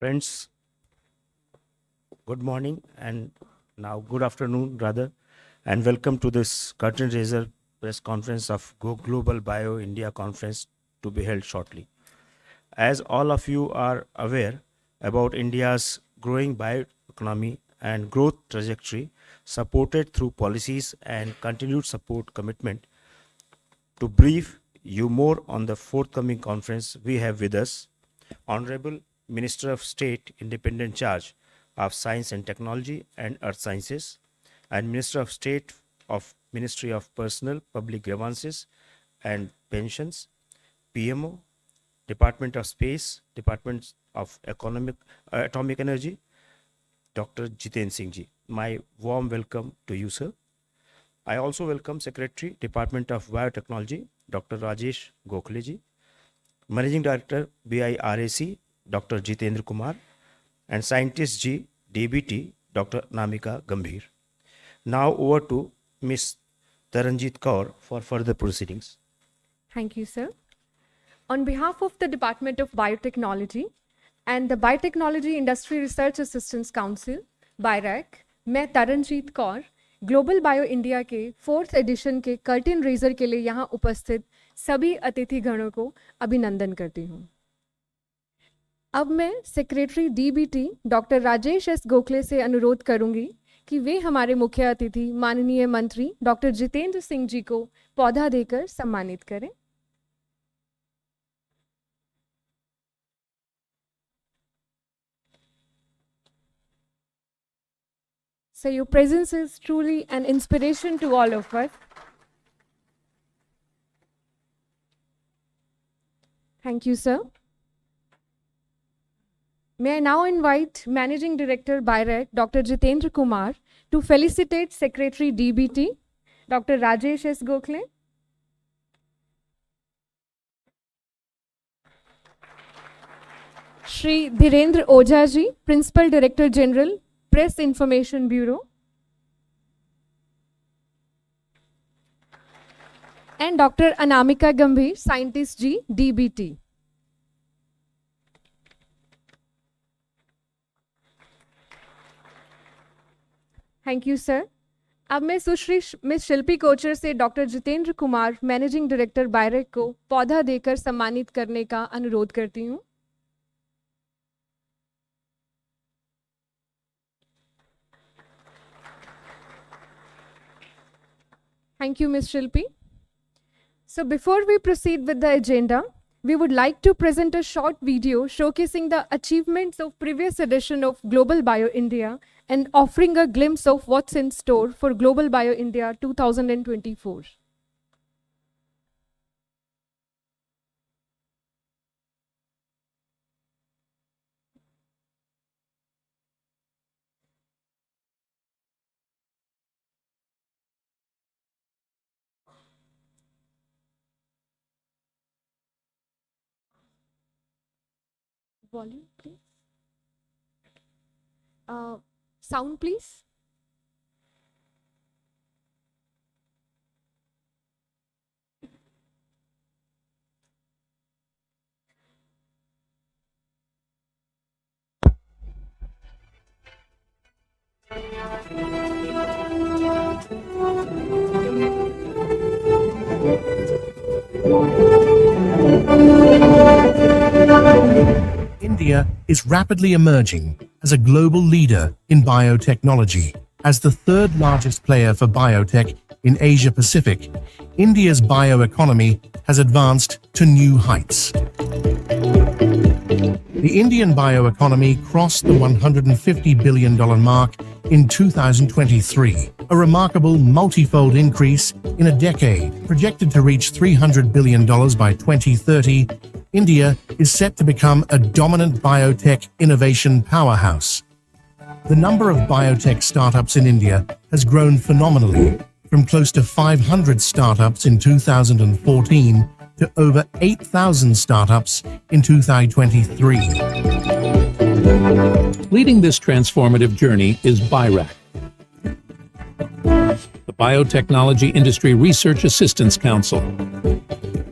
Friends, good morning and now good afternoon rather, and welcome to this curtain raiser press conference of Global Bio India conference to be held shortly. As all of you are aware about India's growing bioeconomy and growth trajectory supported through policies and continued support commitment, to brief you more on the forthcoming conference, we have with us Honorable Minister of State, Independent Charge of Science and Technology and Earth Sciences, and Minister of State of Ministry of Personal Public Grievances and Pensions, PMO, Department of Space, Department of Atomic Energy, Dr. Jitendra Singh ji. My warm welcome to you, sir. I also welcome Secretary, Department of Biotechnology, Dr. Rajesh Gokhale ji, Managing Director, BIRAC, Dr. Jitendra Kumar, and Scientist G, DBT, Dr. Namika Gambhir. Now over to Ms. Taranjit Kaur for further proceedings. Thank you, sir. On behalf of the Department of Biotechnology and the Biotechnology Industry Research Assistance Council, BIRAC, मैं Taranjeet Kaur global bio India के 4th addition के curtain razor के लिए यहाँ उपस्थित सभी अतिथिगणों को अभिनंदन करती हूँ। अब मैं secretary DBT doctor Rajesh S Gokhale से अनुरोध करूंगी कि वे हमारे मुख्य अतिथि माननीय मंत्री डॉक्टर जितेंद्र सिंह जी को पौधा देकर सम्मानित करें। So your presence is truly an inspiration to all of us. Thank you, sir. May I now invite Managing Director BIRAC, Dr. Jitendra Kumar, to felicitate Secretary DBT, Dr. Rajesh S. Gokhale. Shri Dhirendra Ojha ji, Principal Director General, Press Information Bureau. And Dr. Anamika Gambhir, Scientist G, DBT. Thank you sir. अब मैं Sushri miss Shilpi Kochar से doctor Jitendra Kumar managing director BIRAC को पौधा देकर सम्मानित करने का अनुरोध करती हूँ। Thank you, Ms. Shilpi. So before we proceed with the agenda, we would like to present a short video showcasing the achievements of previous edition of Global Bio India and offering a glimpse of what's in store for Global Bio India 2024. Volume, please. Sound, please. India is rapidly emerging as a global leader in biotechnology. As the third largest player for biotech in Asia Pacific, India's bioeconomy has advanced to new heights. The Indian bioeconomy crossed the $150 billion mark in 2023, a remarkable multi-fold increase in a decade. Projected to reach $300 billion by 2030, India is set to become a dominant biotech innovation powerhouse. The number of biotech startups in India has grown phenomenally, from close to 500 startups in 2014 to over 8,000 startups in 2023. Leading this transformative journey is BIRAC, the Biotechnology Industry Research Assistance Council.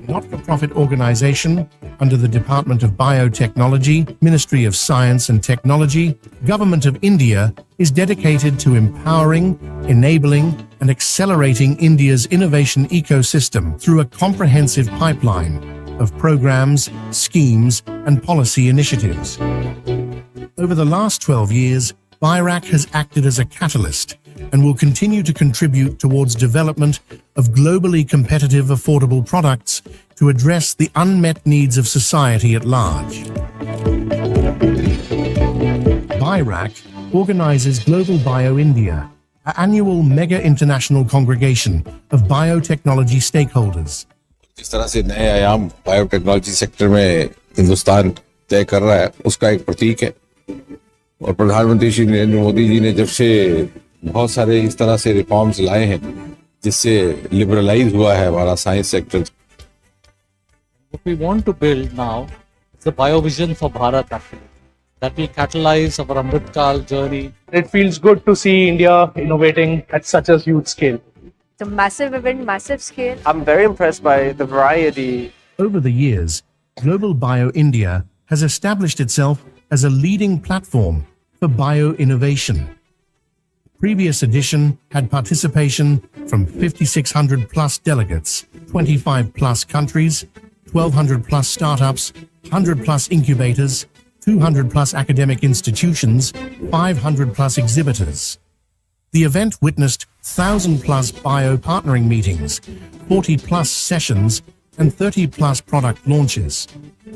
Not-for-profit organization under the Department of Biotechnology, Ministry of Science and Technology, Government of India is dedicated to empowering, enabling, and accelerating India's innovation ecosystem through a comprehensive pipeline of programs, schemes, and policy initiatives. Over the last 12 years, BIRAC has acted as a catalyst and will continue to contribute towards development of globally competitive, affordable products to address the unmet needs of society at large. BIRAC organizes Global Bio India, an annual mega international congregation of biotechnology stakeholders. जिस तरह से नए आयाम biotechnology sector में हिंदुस्तान तय कर रहा है उसका एक प्रतीक है और प्रधानमंत्री श्री नरेंद्र मोदी जी ने जब से बहुत सारे इस तरह से रिफॉर्म्स लाए हैं जिससे लिबरलाइज हुआ है हमारा science sector. What we want to build now is the biovision for Bharat actually. That will catalyze our Amrit Kal journey. It feels good to see India innovating at such a huge scale. It's a massive event, massive scale. I'm very impressed by the variety. Over the years, Global Bio India has established itself as a leading platform for bio-innovation. Previous edition had participation from 5,600 plus delegates, 25 plus countries, 1,200 plus startups, 100 plus incubators, 200 plus academic institutions, 500 plus exhibitors. The event witnessed 1,000 plus bio partnering meetings, 40 plus sessions, and 30 plus product launches.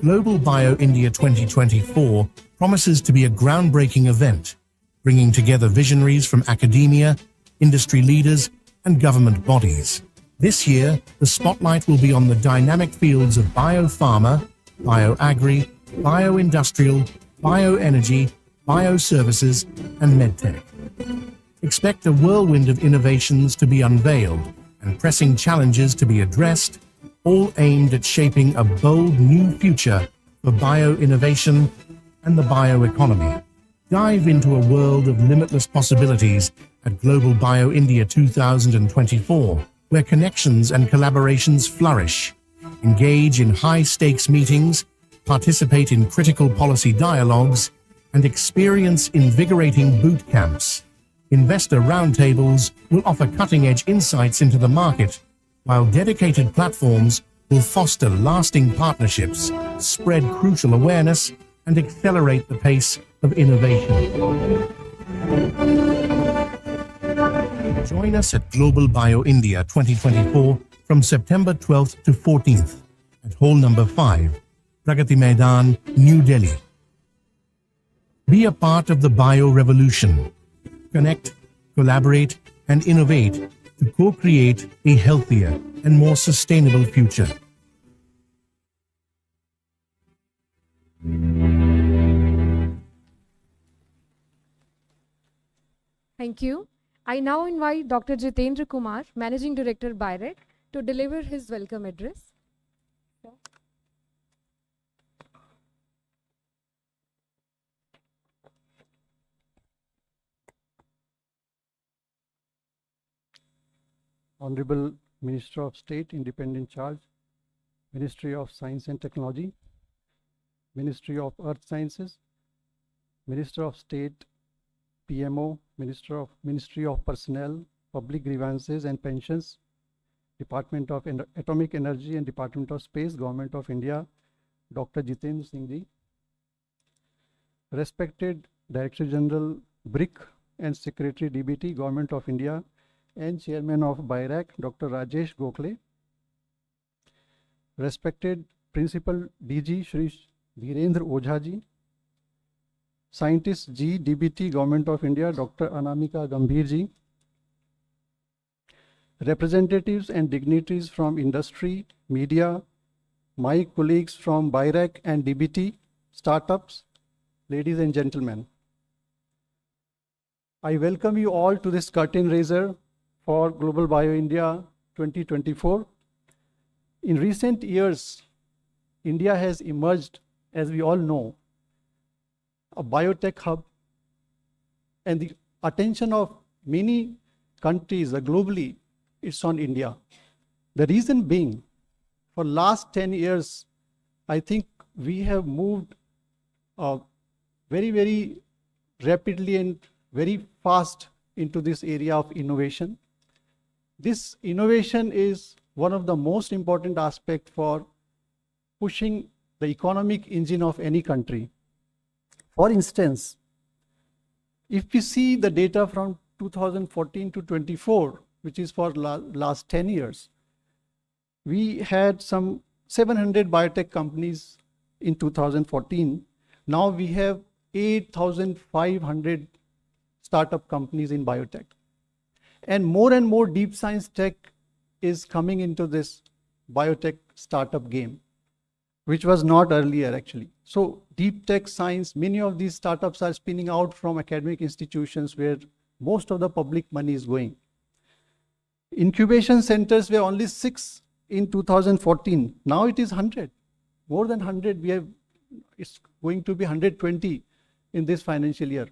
Global Bio India 2024 promises to be a groundbreaking event, bringing together visionaries from academia, industry leaders, and government bodies. This year, the spotlight will be on the dynamic fields of biopharma, bioagri, bioindustrial, bioenergy, bioservices, and medtech. Expect a whirlwind of innovations to be unveiled and pressing challenges to be addressed, all aimed at shaping a bold new future for bio-innovation and the bioeconomy. Dive into a world of limitless possibilities at Global Bio India 2024, where connections and collaborations flourish. Engage in high-stakes meetings, participate in critical policy dialogues, and experience invigorating boot camps. Investor roundtables will offer cutting-edge insights into the market, while dedicated platforms will foster lasting partnerships, spread crucial awareness, and accelerate the pace of innovation. Join us at Global Bio India 2024 from September 12th to 14th at Hall number 5, Pragati Maidan, New Delhi. Be a part of the bio revolution. Connect, collaborate, and innovate to co-create a healthier and more sustainable future. Thank you. I now invite Dr. Jitendra Kumar, Managing Director, BIRAC, to deliver his welcome address. Honorable Minister of State, Independent Charge, Ministry of Science and Technology, Ministry of Earth Sciences, Minister of State, PMO, Ministry of Personnel, Public Grievances and Pensions, Department of Atomic Energy and Department of Space, Government of India, Dr. Jitendra Singh ji, respected Director General BRIC and Secretary DBT, Government of India, and Chairman of BIRAC, Dr. Rajesh Gokhale, respected Principal DG Shri Dhirendra Ojha ji, Scientist G DBT, Government of India, Dr. Anamika Gambhir ji, representatives and dignitaries from industry, media, my colleagues from BIRAC and DBT, startups, ladies and gentlemen. I welcome you all to this curtain raiser for Global Bio India 2024. In recent years, India has emerged, as we all know, a biotech hub, and the attention of many countries globally is on India. The reason being, for last 10 years, I think we have moved very, very rapidly and very fast into this area of innovation. This innovation is one of the most important aspects for pushing the economic engine of any country. For instance, if we see the data from 2014 to 24, which is for last 10 years, we had some 700 biotech companies in 2014. Now we have 8,500 startup companies in biotech. And more deep science tech is coming into this biotech startup game, which was not earlier actually. So deep tech science, many of these startups are spinning out from academic institutions where most of the public money is going. Incubation centers were only 6 in 2014. Now it is 100, more than 100. It's going to be 120 in this financial year.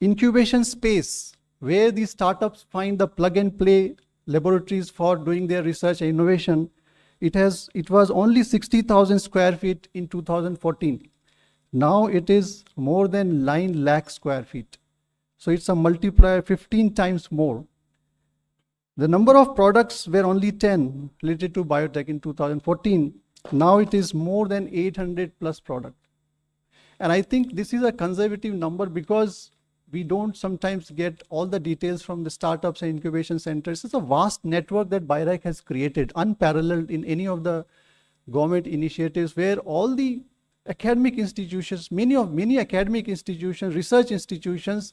Incubation space, where these startups find the plug and play laboratories for doing their research and innovation, it was only 60,000 square feet in 2014. Now it is more than 9 lakh square feet. So it's a multiplier 15 times more. The number of products were only 10 related to biotech in 2014. Now it is more than 800 plus products. And I think this is a conservative number because we don't sometimes get all the details from the startups and incubation centers. It's a vast network that BIRAC has created, unparalleled in any of the government initiatives, where all the academic institutions, many academic institutions, research institutions,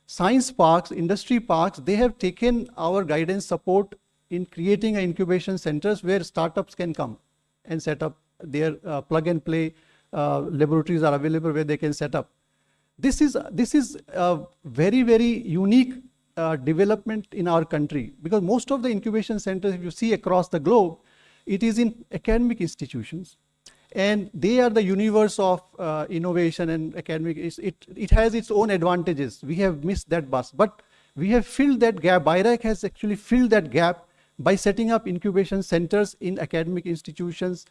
science parks, industry parks, they have taken our guidance support in creating incubation centers where startups can come and set up their plug and play laboratories are available where they can set up. This is a very, very unique development in our country, because most of the incubation centers, if you see across the globe, it is in academic institutions, and they are the universe of innovation and academic. It has its own advantages. We have missed that bus, but we have filled that gap. BIRAC has actually filled that gap by setting up incubation centers in academic institutions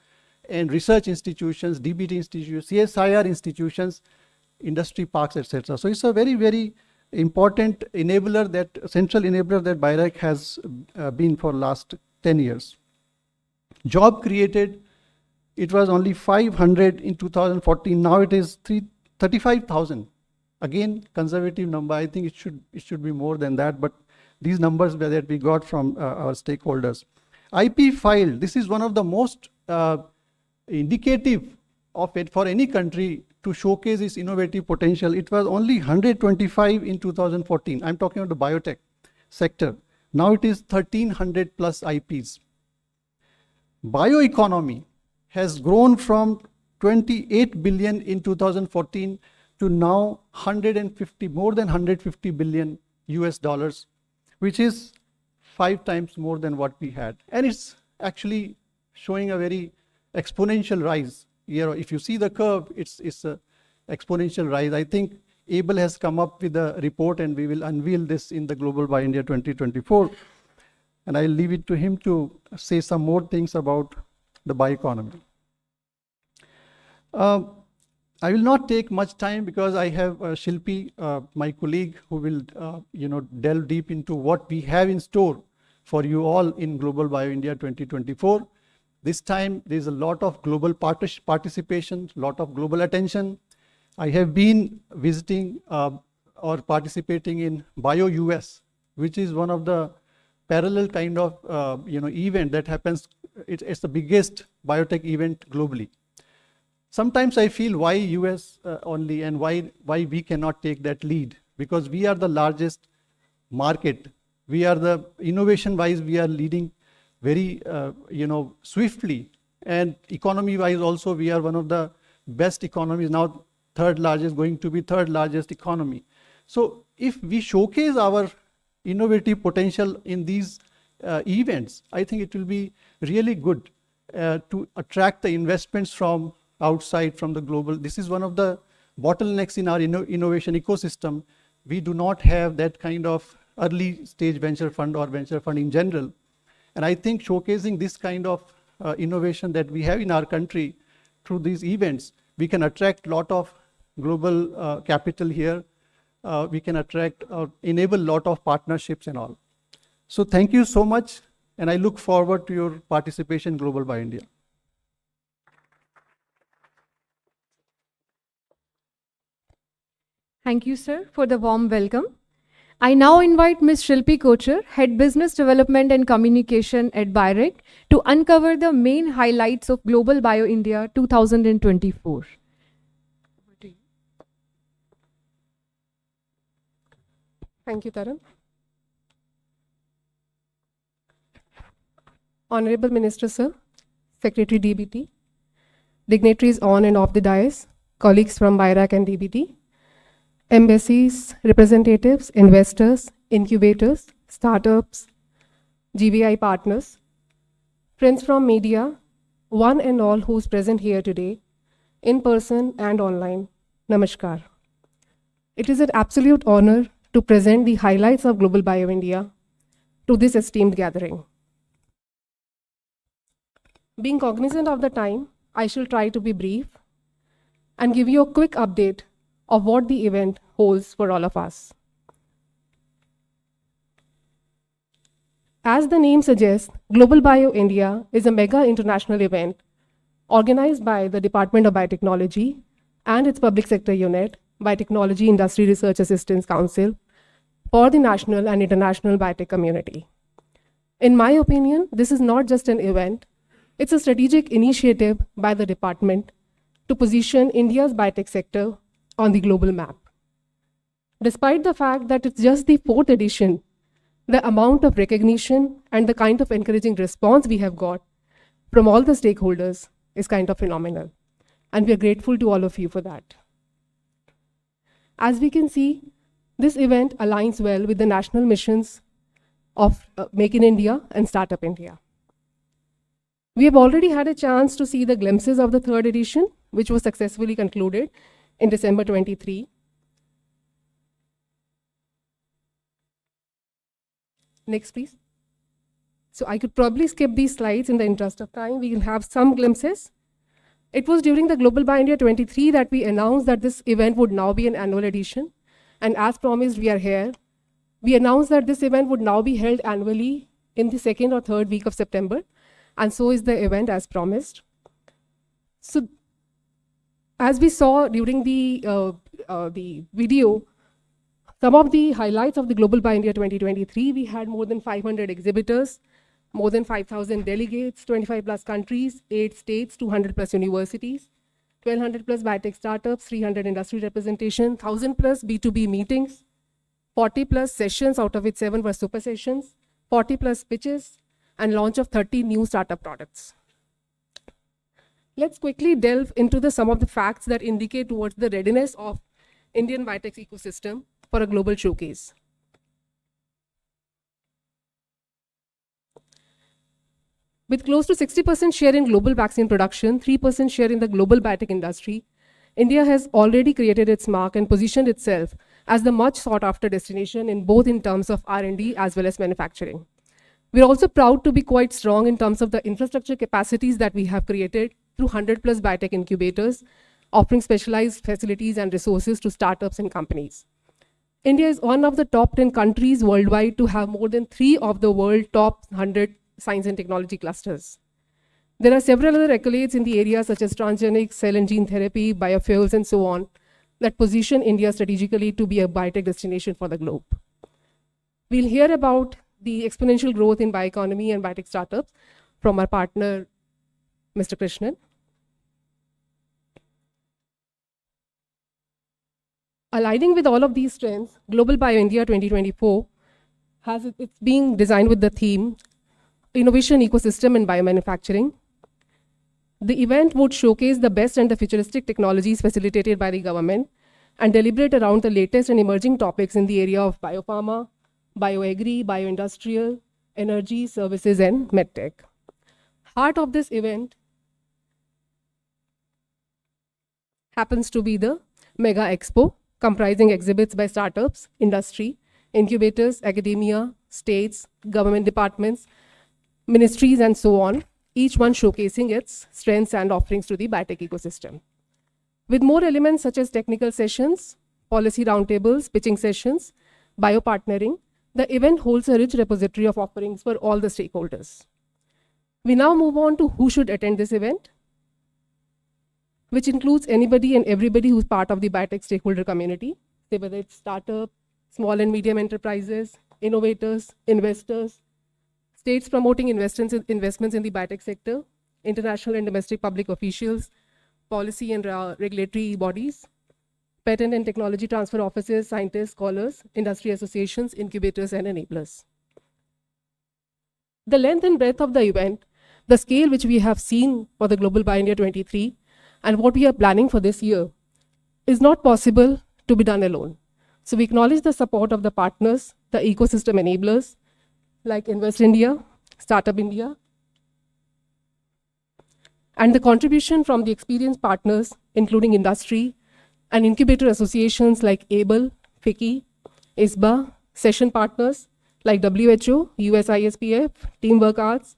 and research institutions, DBT institutions, CSIR institutions, industry parks, etc. So it's a very, very important enabler, that central enabler that BIRAC has been for last 10 years. Job created, it was only 500 in 2014. Now it is 35,000. Again, conservative number. I think it should be more than that, but these numbers that we got from our stakeholders. IP filed, this is one of the most indicative of it for any country to showcase its innovative potential. It was only 125 in 2014. I'm talking about the biotech sector. Now it is 1,300 plus IPs. Bioeconomy has grown from 28 billion in 2014 to now more than 150 billion US dollars, which is 5 times more than what we had. And it's actually showing a very exponential rise. If you see the curve, it's a exponential rise. I think ABLE has come up with a report, and we will unveil this in the Global Bio India 2024. And I'll leave it to him to say some more things about the bioeconomy. I will not take much time because I have Shilpi, my colleague, who will delve deep into what we have in store for you all in Global Bio India 2024. This time there's a lot of global participation, lot of global attention. I have been visiting or participating in Bio US, which is one of the parallel kind of event that happens. It's the biggest biotech event globally. Sometimes I feel why US only, and why we cannot take that lead, because we are the largest market. We are the innovation wise, we are leading very swiftly, and economy wise also we are one of the best economies, now third largest, going to be third largest economy. So if we showcase our innovative potential in these events, I think it will be really good to attract the investments from outside, from the global. This is one of the bottlenecks in our innovation ecosystem. We do not have that kind of early stage venture fund or venture fund in general. And I think showcasing this kind of innovation that we have in our country through these events, we can attract a lot of global capital here. We can attract, enable a lot of partnerships and all. So thank you so much, and I look forward to your participation in Global Bio India. Thank you, sir, for the warm welcome. I now invite Ms. Shilpi Kochar, Head Business Development and Communication at BIREC, to uncover the main highlights of Global Bio India 2024. Thank you, Taran. Honorable Minister, sir, Secretary DBT, dignitaries on and off the dais, colleagues from BIRAC and DBT, embassies, representatives, investors, incubators, startups, GVI partners, friends from media, one and all who's present here today, in person and online, Namaskar. It is an absolute honor to present the highlights of Global Bio India to this esteemed gathering. Being cognizant of the time, I shall try to be brief and give you a quick update of what the event holds for all of us. As the name suggests, Global Bio India is a mega international event organized by the Department of Biotechnology and its public sector unit, Biotechnology Industry Research Assistance Council, for the national and international biotech community. In my opinion, this is not just an event, it's a strategic initiative by the department to position India's biotech sector on the global map. Despite the fact that it's just the 4th edition, the amount of recognition and the kind of encouraging response we have got from all the stakeholders is kind of phenomenal. And we're grateful to all of you for that. As we can see, this event aligns well with the national missions of Make in India and Startup India. We have already had a chance to see the glimpses of the 3rd edition, which was successfully concluded in December 23. Next, please. So I could probably skip these slides in the interest of time. We will have some glimpses. It was during the Global Bio India 23 that we announced that this event would now be an annual edition. And as promised, we are here. We announced that this event would now be held annually in the 2nd or 3rd week of September. And so is the event as promised. So as we saw during the video, some of the highlights of the Global Bio India 2023, we had more than 500 exhibitors, more than 5,000 delegates, 25 plus countries, 8 states, 200 plus universities, 1,200 plus biotech startups, 300 industry representation, 1,000 plus B2B meetings, 40 plus sessions, out of which 7 were super sessions, 40 plus pitches, and launch of 30 new startup products. Let's quickly delve into some of the facts that indicate towards the readiness of Indian biotech ecosystem for a global showcase. With close to 60% share in global vaccine production, 3% share in the global biotech industry, India has already created its mark and positioned itself as the much sought after destination in both in terms of R&D as well as manufacturing. We're also proud to be quite strong in terms of the infrastructure capacities that we have created through 100 plus biotech incubators, offering specialized facilities and resources to startups and companies. India is one of the top 10 countries worldwide to have more than 3 of the world top 100 science and technology clusters. There are several other accolades in the areas such as transgenics, cell and gene therapy, biofuels, and so on, that position India strategically to be a biotech destination for the globe. We'll hear about the exponential growth in bioeconomy and biotech startups from our partner, Mr. Krishnan. Aligning with all of these trends, Global Bio India 2024 it's being designed with the theme Innovation Ecosystem in Biomanufacturing. The event would showcase the best and the futuristic technologies facilitated by the government and deliberate around the latest and emerging topics in the area of biopharma, bioagri, bioindustrial, energy, services, and medtech. Heart of this event happens to be the Mega Expo, comprising exhibits by startups, industry, incubators, academia, states, government departments, ministries, and so on, each one showcasing its strengths and offerings to the biotech ecosystem. With more elements such as technical sessions, policy roundtables, pitching sessions, biopartnering, the event holds a rich repository of offerings for all the stakeholders. We now move on to who should attend this event, which includes anybody and everybody who's part of the biotech stakeholder community, say whether it's startup, small and medium enterprises, innovators, investors, states promoting investments in the biotech sector, international and domestic public officials, policy and regulatory bodies, patent and technology transfer offices, scientists, scholars, industry associations, incubators, and enablers. The length and breadth of the event, the scale which we have seen for the Global Bio-India 23, and what we are planning for this year is not possible to be done alone. So we acknowledge the support of the partners, the ecosystem enablers, like Invest India, Startup India, and the contribution from the experienced partners, including industry and incubator associations like ABLE, FICCI, ISBA, session partners like WHO, USISPF, Teamwork Arts,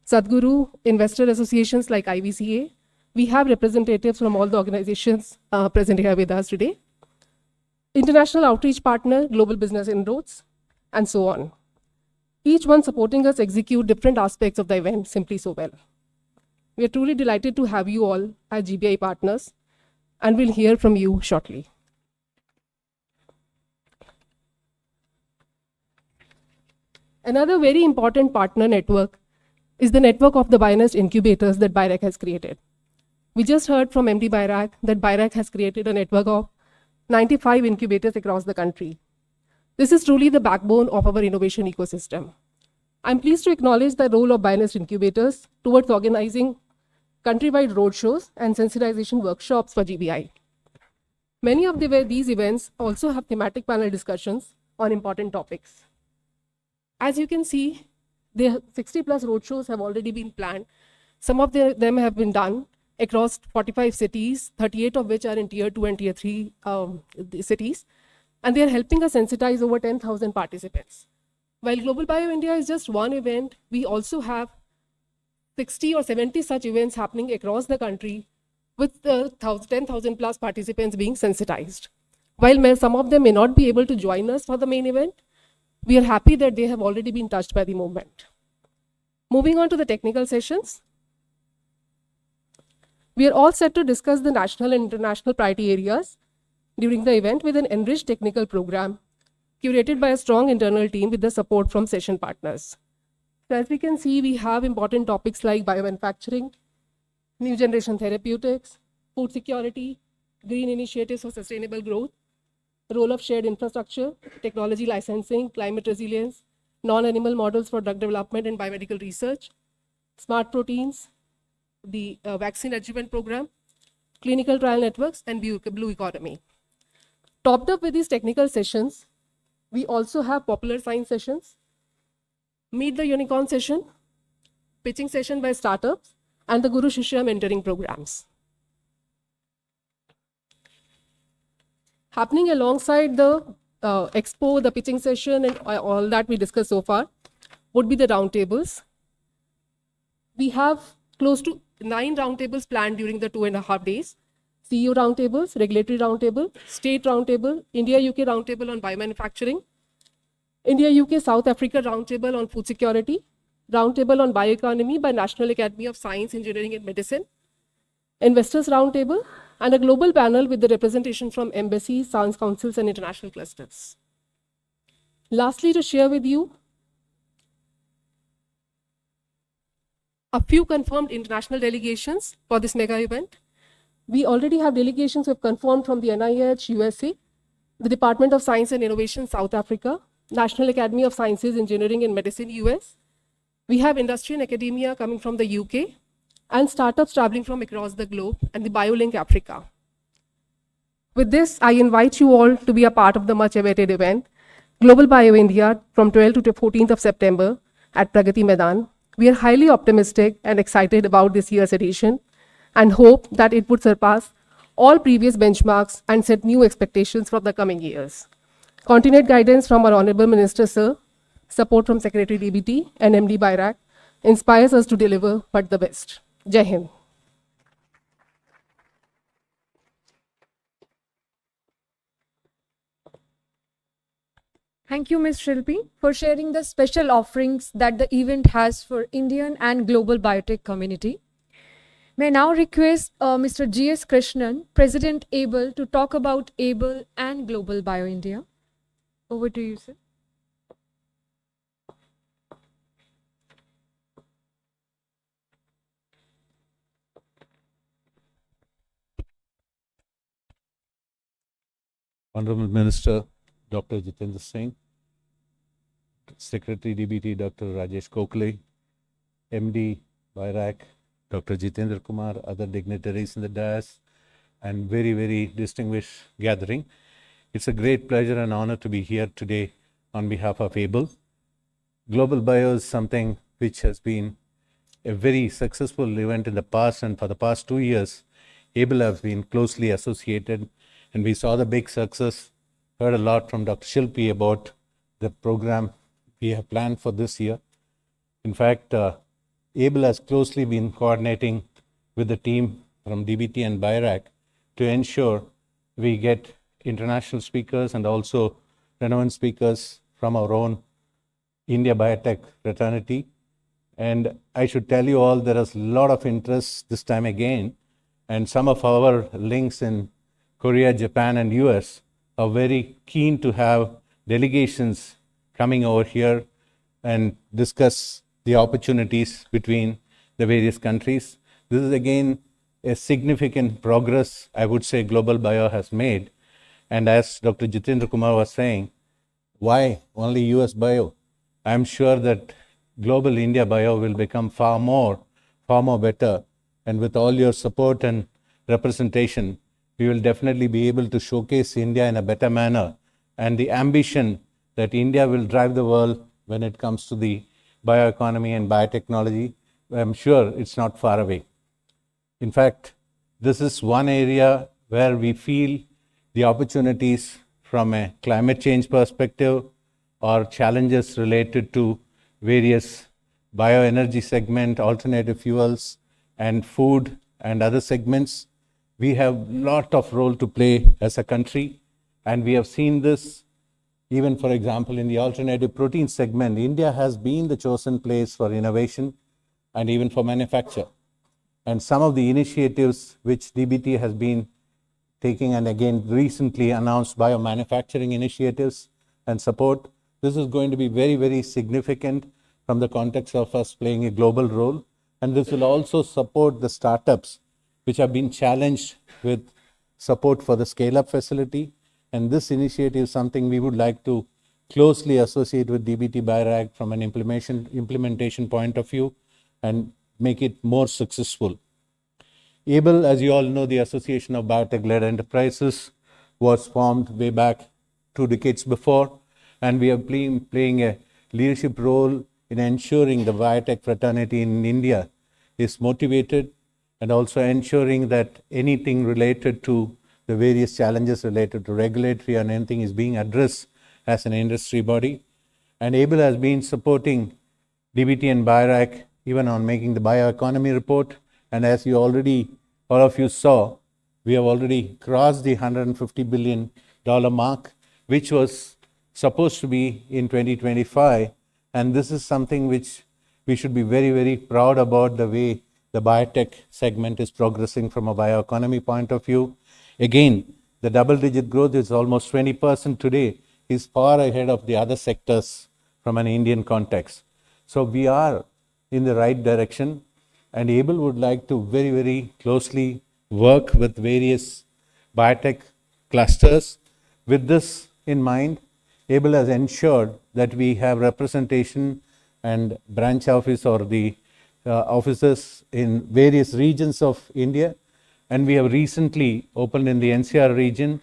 Sadhguru, investor associations like IVCA. We have representatives from all the organizations present here with us today. International outreach partner, Global Business Inroads, and so on. Each one supporting us execute different aspects of the event simply so well. We are truly delighted to have you all as GBI partners, and we'll hear from you shortly. Another very important partner network is the network of the Bionest incubators that BIRAC has created. We just heard from MD BIRAC that BIRAC has created a network of 95 incubators across the country. This is truly the backbone of our innovation ecosystem. I'm pleased to acknowledge the role of Bionest incubators towards organizing countrywide roadshows and sensitization workshops for GBI. Many of these events also have thematic panel discussions on important topics. As you can see, the 60+ roadshows have already been planned. Some of them have been done across 45 cities, 38 of which are in Tier 2 and Tier 3 cities. And they are helping us sensitize over 10,000 participants. While Global Bio India is just one event, we also have 60 or 70 such events happening across the country with 10,000 plus participants being sensitized. While some of them may not be able to join us for the main event, we are happy that they have already been touched by the movement. Moving on to the technical sessions. We are all set to discuss the national and international priority areas during the event with an enriched technical program curated by a strong internal team with the support from session partners. So as we can see, we have important topics like biomanufacturing, new generation therapeutics, food security, green initiatives for sustainable growth, role of shared infrastructure, technology licensing, climate resilience, non-animal models for drug development and biomedical research, smart proteins, the vaccine adjuvant program, clinical trial networks, and blue economy. Topped up with these technical sessions, we also have popular science sessions, Meet the Unicorn session, pitching session by startups, and the Guru Shishya mentoring programs. Happening alongside the expo, the pitching session, and all that we discussed so far would be the roundtables. We have close to 9 roundtables planned during the 2.5 days. CEO roundtables, regulatory roundtable, state roundtable, India-UK roundtable on biomanufacturing, India-UK South Africa roundtable on food security, roundtable on bioeconomy by National Academy of Science, Engineering and Medicine, investors roundtable, and a global panel with the representation from embassies, science councils, and international clusters. Lastly, to share with you a few confirmed international delegations for this mega event. We already have delegations who have confirmed from the NIH, USA, the Department of Science and Innovation, South Africa, National Academy of Sciences, Engineering and Medicine, US. We have industry and academia coming from the UK, and startups traveling from across the globe, and the BioLink Africa. With this, I invite you all to be a part of the much awaited event, Global Bio India, from 12th to 14th of September at Pragati Maidan. We are highly optimistic and excited about this year's edition and hope that it would surpass all previous benchmarks and set new expectations for the coming years. Continued guidance from our Honorable Minister, Sir, support from Secretary DBT and MD BIRAC inspires us to deliver but the best. Jai Hind. Thank you, Ms. Shilpi, for sharing the special offerings that the event has for Indian and global biotech community. May I now request Mr. G.S. Krishnan, President ABLE, to talk about ABLE and Global Bio India. Over to you, sir. Honorable Minister Dr. Jitendra Singh, Secretary DBT Dr. Rajesh Kokle, MD BIRAC Dr. Jitendra Kumar, other dignitaries in the dais, and very, very distinguished gathering. It's a great pleasure and honor to be here today on behalf of ABLE. Global Bio is something which has been a very successful event in the past, and for the past 2 years, ABLE has been closely associated, and we saw the big success, heard a lot from Dr. Shilpi about the program we have planned for this year. In fact, ABLE has closely been coordinating with the team from DBT and BIRAC to ensure we get international speakers and also renowned speakers from our own India Biotech fraternity. And I should tell you all, there is a lot of interest this time again, and some of our links in Korea, Japan, and US are very keen to have delegations coming over here and discuss the opportunities between the various countries. This is again a significant progress, I would say, Global Bio has made. And as Dr. Jitendra Kumar was saying, why only US Bio? I'm sure that Global India Bio will become far more better. And with all your support and representation, we will definitely be able to showcase India in a better manner, and the ambition that India will drive the world when it comes to the bioeconomy and biotechnology. I'm sure it's not far away. In fact, this is one area where we feel the opportunities from a climate change perspective or challenges related to various bioenergy segment, alternative fuels, and food and other segments. We have lot of role to play as a country, and we have seen this even, for example, in the alternative protein segment. India has been the chosen place for innovation and even for manufacture. And some of the initiatives which DBT has been taking, and again recently announced biomanufacturing initiatives and support, this is going to be very, very significant from the context of us playing a global role. And this will also support the startups which have been challenged with support for the scale-up facility. And this initiative is something we would like to closely associate with DBT BIRAC from an implementation point of view and make it more successful. ABLE, as you all know, the Association of Biotech-Led Enterprises, was formed way back 2 decades before, and we are playing a leadership role in ensuring the biotech fraternity in India is motivated, and also ensuring that anything related to the various challenges related to regulatory and anything is being addressed as an industry body. And ABLE has been supporting DBT and BIRAC even on making the bioeconomy report. And as you already, all of you saw, we have already crossed the $150 billion mark, which was supposed to be in 2025. And this is something which we should be very, very proud about, the way the biotech segment is progressing from a bioeconomy point of view. Again, the double-digit growth is almost 20% today, is far ahead of the other sectors from an Indian context. So we are in the right direction, and ABLE would like to very, very closely work with various biotech clusters. With this in mind, ABLE has ensured that we have representation and branch office or the offices in various regions of India. And we have recently opened in the NCR region,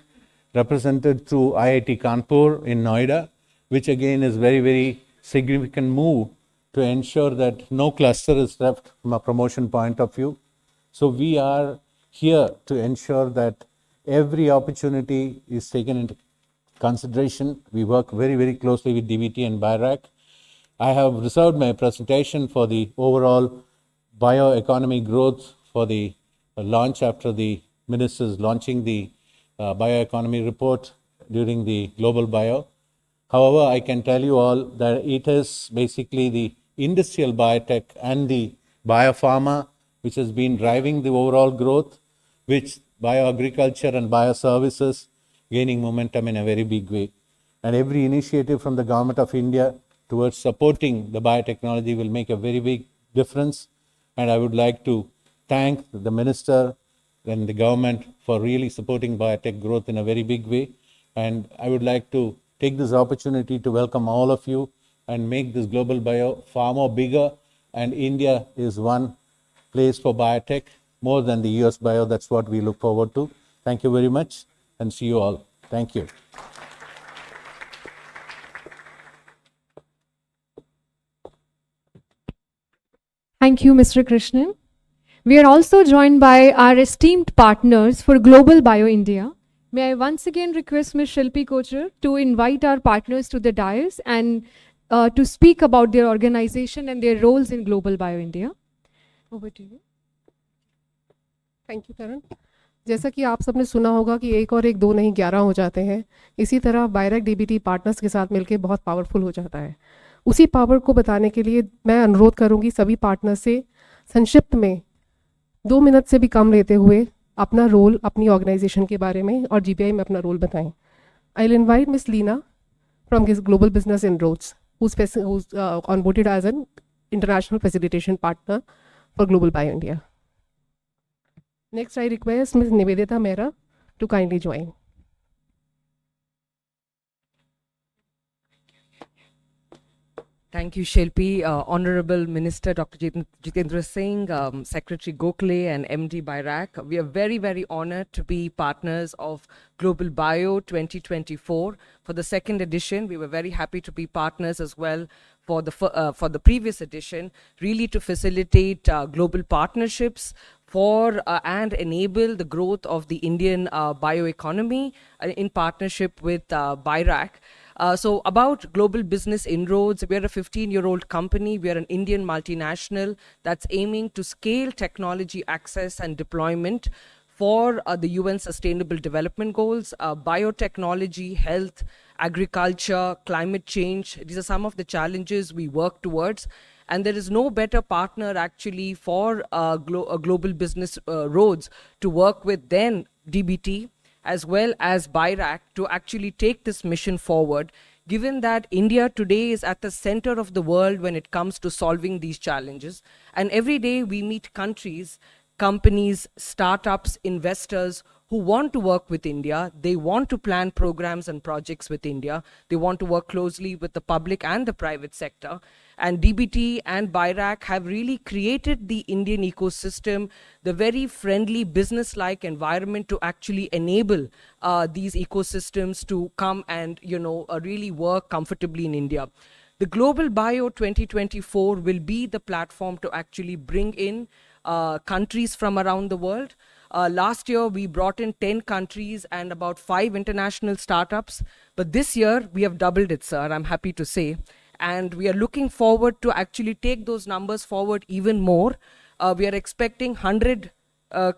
represented through IIT Kanpur in Noida, which again is very, very significant move to ensure that no cluster is left from a promotion point of view. So we are here to ensure that every opportunity is taken into consideration. We work very, very closely with DBT and BIRAC. I have reserved my presentation for the overall bioeconomy growth for the launch after the ministers launching the bioeconomy report during the Global Bio. However, I can tell you all that it is basically the industrial biotech and the biopharma which has been driving the overall growth, which bioagriculture and bioservices gaining momentum in a very big way. And every initiative from the Government of India towards supporting the biotechnology will make a very big difference. And I would like to thank the Minister and the government for really supporting biotech growth in a very big way. And I would like to take this opportunity to welcome all of you and make this global bio far more bigger. And India is one place for biotech more than the US bio. That's what we look forward to. Thank you very much and see you all. Thank you. Thank you, Mr. Krishnan. We are also joined by our esteemed partners for Global Bio India. May I once again request Ms. Shilpi Kochar to invite our partners to the dais and to speak about their organization and their roles in Global Bio India. Over to you. Thank you Karan. जैसा कि आप सबने सुना होगा कि एक और एक दो नहीं 11 हो जाते हैं, इसी तरह बायरैक डीबीटी पार्टनर्स के साथ मिलकर बहुत पावरफुल हो जाता है. उसी पावर को बताने के लिए मैं अनुरोध करूंगी सभी पार्टनर से संक्षिप्त में 2 मिनट से भी कम लेते हुए अपना रोल अपनी ऑर्गेनाइजेशन के बारे में और जीबीआई में अपना रोल बताएं. I will invite miss Leena from global business inroads who's onboarded as an international facilitation partner for Global Bio India. Next, I request Ms. Nivedita Mehra to kindly join. Thank you, Shilpi. Honorable Minister Dr. Jitendra Singh, Secretary Gokhale and MD BIRAC. We are very, very honored to be partners of Global Bio 2024 for the second edition. We were very happy to be partners as well for the previous edition, really to facilitate global partnerships for and enable the growth of the Indian bioeconomy in partnership with BIRAC. So about global business inroads, we are a 15-year-old company. We are an Indian multinational that's aiming to scale technology access and deployment for the UN Sustainable Development Goals, biotechnology, health, agriculture, climate change. These are some of the challenges we work towards. And there is no better partner actually for global business roads to work with than DBT, as well as BIRAC, to actually take this mission forward, given that India today is at the center of the world when it comes to solving these challenges. And every day we meet countries, companies, startups, investors who want to work with India. They want to plan programs and projects with India. They want to work closely with the public and the private sector. And DBT and BIRAC have really created the Indian ecosystem, the very friendly business-like environment to actually enable these ecosystems to come and, really work comfortably in India. The Global Bio 2024 will be the platform to actually bring in countries from around the world. Last year, we brought in 10 countries and about 5 international startups. But this year, we have doubled it, sir, I'm happy to say. And we are looking forward to actually take those numbers forward even more. We are expecting 100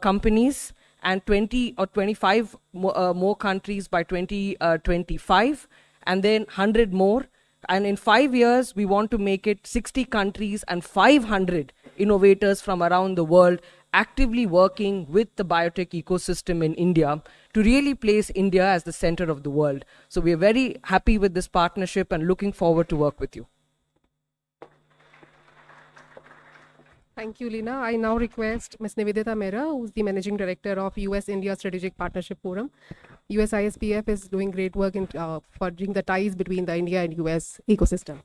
companies and 20 or 25 more countries by 2025, and then 100 more. And in 5 years, we want to make it 60 countries and 500 innovators from around the world actively working with the biotech ecosystem in India to really place India as the center of the world. So we are very happy with this partnership and looking forward to work with you. Thank you, Lina. I now request Ms. Nivedita Mehra, who's the Managing Director of US-India Strategic Partnership Forum. USISPF is doing great work in forging the ties between the India and US ecosystem.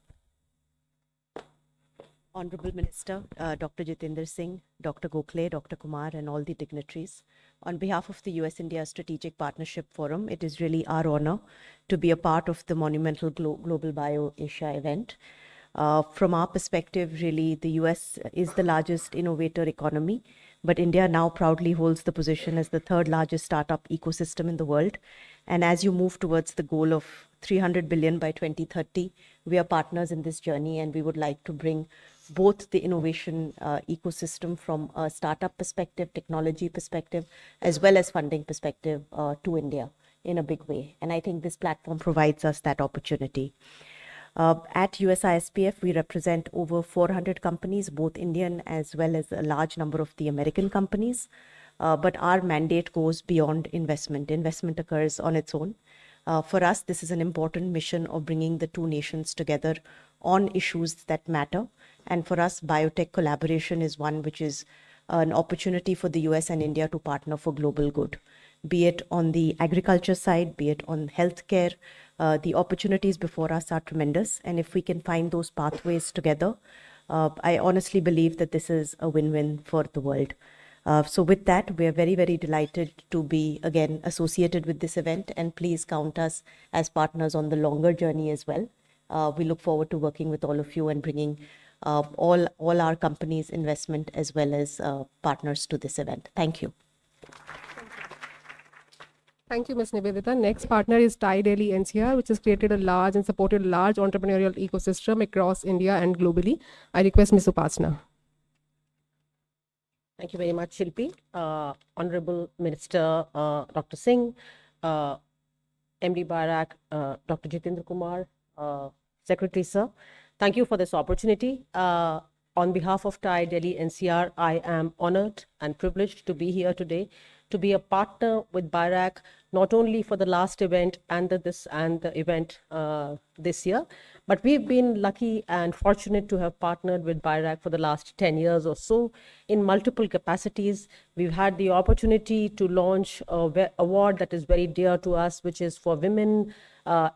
Honorable Minister, Dr. Jitendra Singh, Dr. Gokhale, Dr. Kumar, and all the dignitaries. On behalf of the US-India Strategic Partnership Forum, it is really our honor to be a part of the monumental Global Bio Asia event. From our perspective, really, the US is the largest innovator economy, but India now proudly holds the position as the third largest startup ecosystem in the world. And as you move towards the goal of 300 billion by 2030. We are partners in this journey, and we would like to bring both the innovation ecosystem from a startup perspective, technology perspective, as well as funding perspective to India in a big way. And I think this platform provides us that opportunity. At USISPF, we represent over 400 companies, both Indian as well as a large number of the American companies. But our mandate goes beyond investment. Investment occurs on its own. For us, this is an important mission of bringing the two nations together on issues that matter. And for us, biotech collaboration is one which is an opportunity for the US and India to partner for global good, be it on the agriculture side, be it on healthcare. The opportunities before us are tremendous. And if we can find those pathways together, I honestly believe that this is a win-win for the world. So with that, we are very, very delighted to be again associated with this event, and please count us as partners on the longer journey as well. We look forward to working with all of you and bringing all our companies' investment as well as partners to this event. Thank you. Thank you, Ms. Nivedita. Next partner is TiE Delhi NCR, which has created a large and supported large entrepreneurial ecosystem across India and globally. I request Ms. Upasna. Thank you very much, Shilpi. Honorable Minister Dr. Singh, MD Bairak, Dr. Jitendra Kumar, Secretary Sir, thank you for this opportunity. On behalf of TiE Delhi NCR, I am honored and privileged to be here today to be a partner with Bairak, not only for the last event and the event this year, but we've been lucky and fortunate to have partnered with Bairak for the last 10 years or so in multiple capacities. We've had the opportunity to launch an award that is very dear to us, which is for women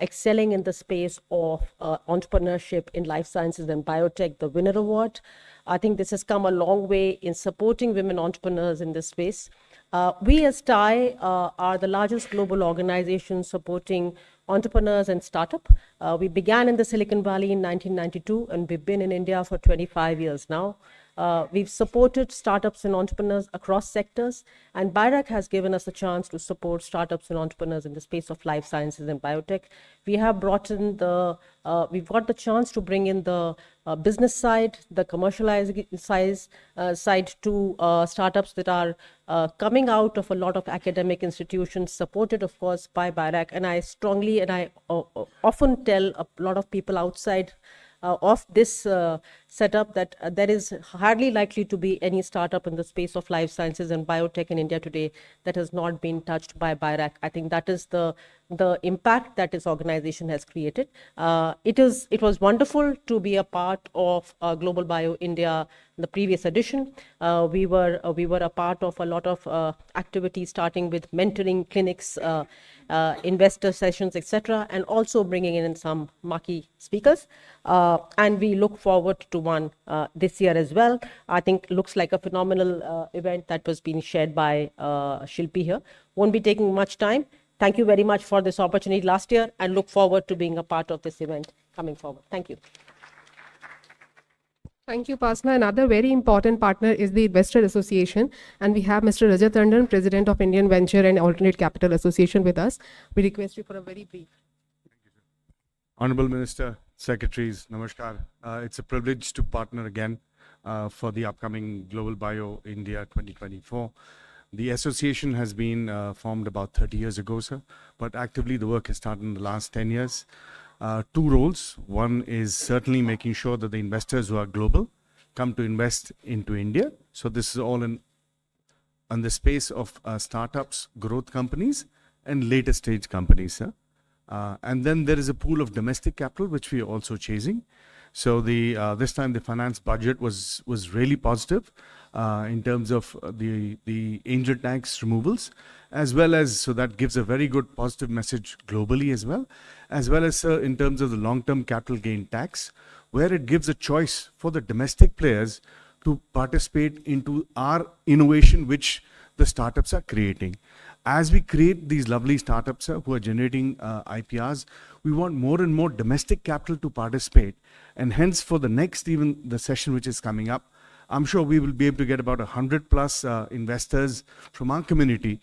excelling in the space of entrepreneurship in life sciences and biotech, the Winner Award. I think this has come a long way in supporting women entrepreneurs in this space. We as TiE are the largest global organization supporting entrepreneurs and startup. We began in the Silicon Valley in 1992, and we've been in India for 25 years now. We've supported startups and entrepreneurs across sectors, and Bairak has given us a chance to support startups and entrepreneurs in the space of life sciences and biotech. We have brought in we've got the chance to bring in the business side, the commercializing side to startups that are coming out of a lot of academic institutions, supported, of course, by Bairak. And I strongly, and I often tell a lot of people outside of this setup that there is hardly likely to be any startup in the space of life sciences and biotech in India today that has not been touched by Bairak. I think that is the impact that this organization has created. It was wonderful to be a part of Global Bio India, the previous edition. We were a part of a lot of activities, starting with mentoring clinics, investor sessions, etc., and also bringing in some marquee speakers. And we look forward to one this year as well. I think looks like a phenomenal event that was being shared by Shilpi here. Won't be taking much time. Thank you very much for this opportunity last year, and look forward to being a part of this event coming forward. Thank you. Thank you, Pasna. Another very important partner is the Investor Association, and we have Mr. Jitendra, President of Indian Venture and Alternate Capital Association with us. We request you for a very brief. Honorable Minister, Secretaries, Namaskar. It's a privilege to partner again for the upcoming Global Bio India 2024. The association has been formed about 30 years ago, sir, but actively the work has started in the last 10 years. Two roles. One is certainly making sure that the investors who are global come to invest into India. So this is all in the space of startups, growth companies, and later stage companies, sir. And then there is a pool of domestic capital, which we are also chasing. So this time the finance budget was really positive in terms of the angel tax removals, as well as, so that gives a very good positive message globally as well as in terms of the long-term capital gain tax, where it gives a choice for the domestic players to participate into our innovation, which the startups are creating. As we create these lovely startups who are generating IPRs, we want more and more domestic capital to participate. And hence, for the next, even the session which is coming up, I'm sure we will be able to get about 100+ investors from our community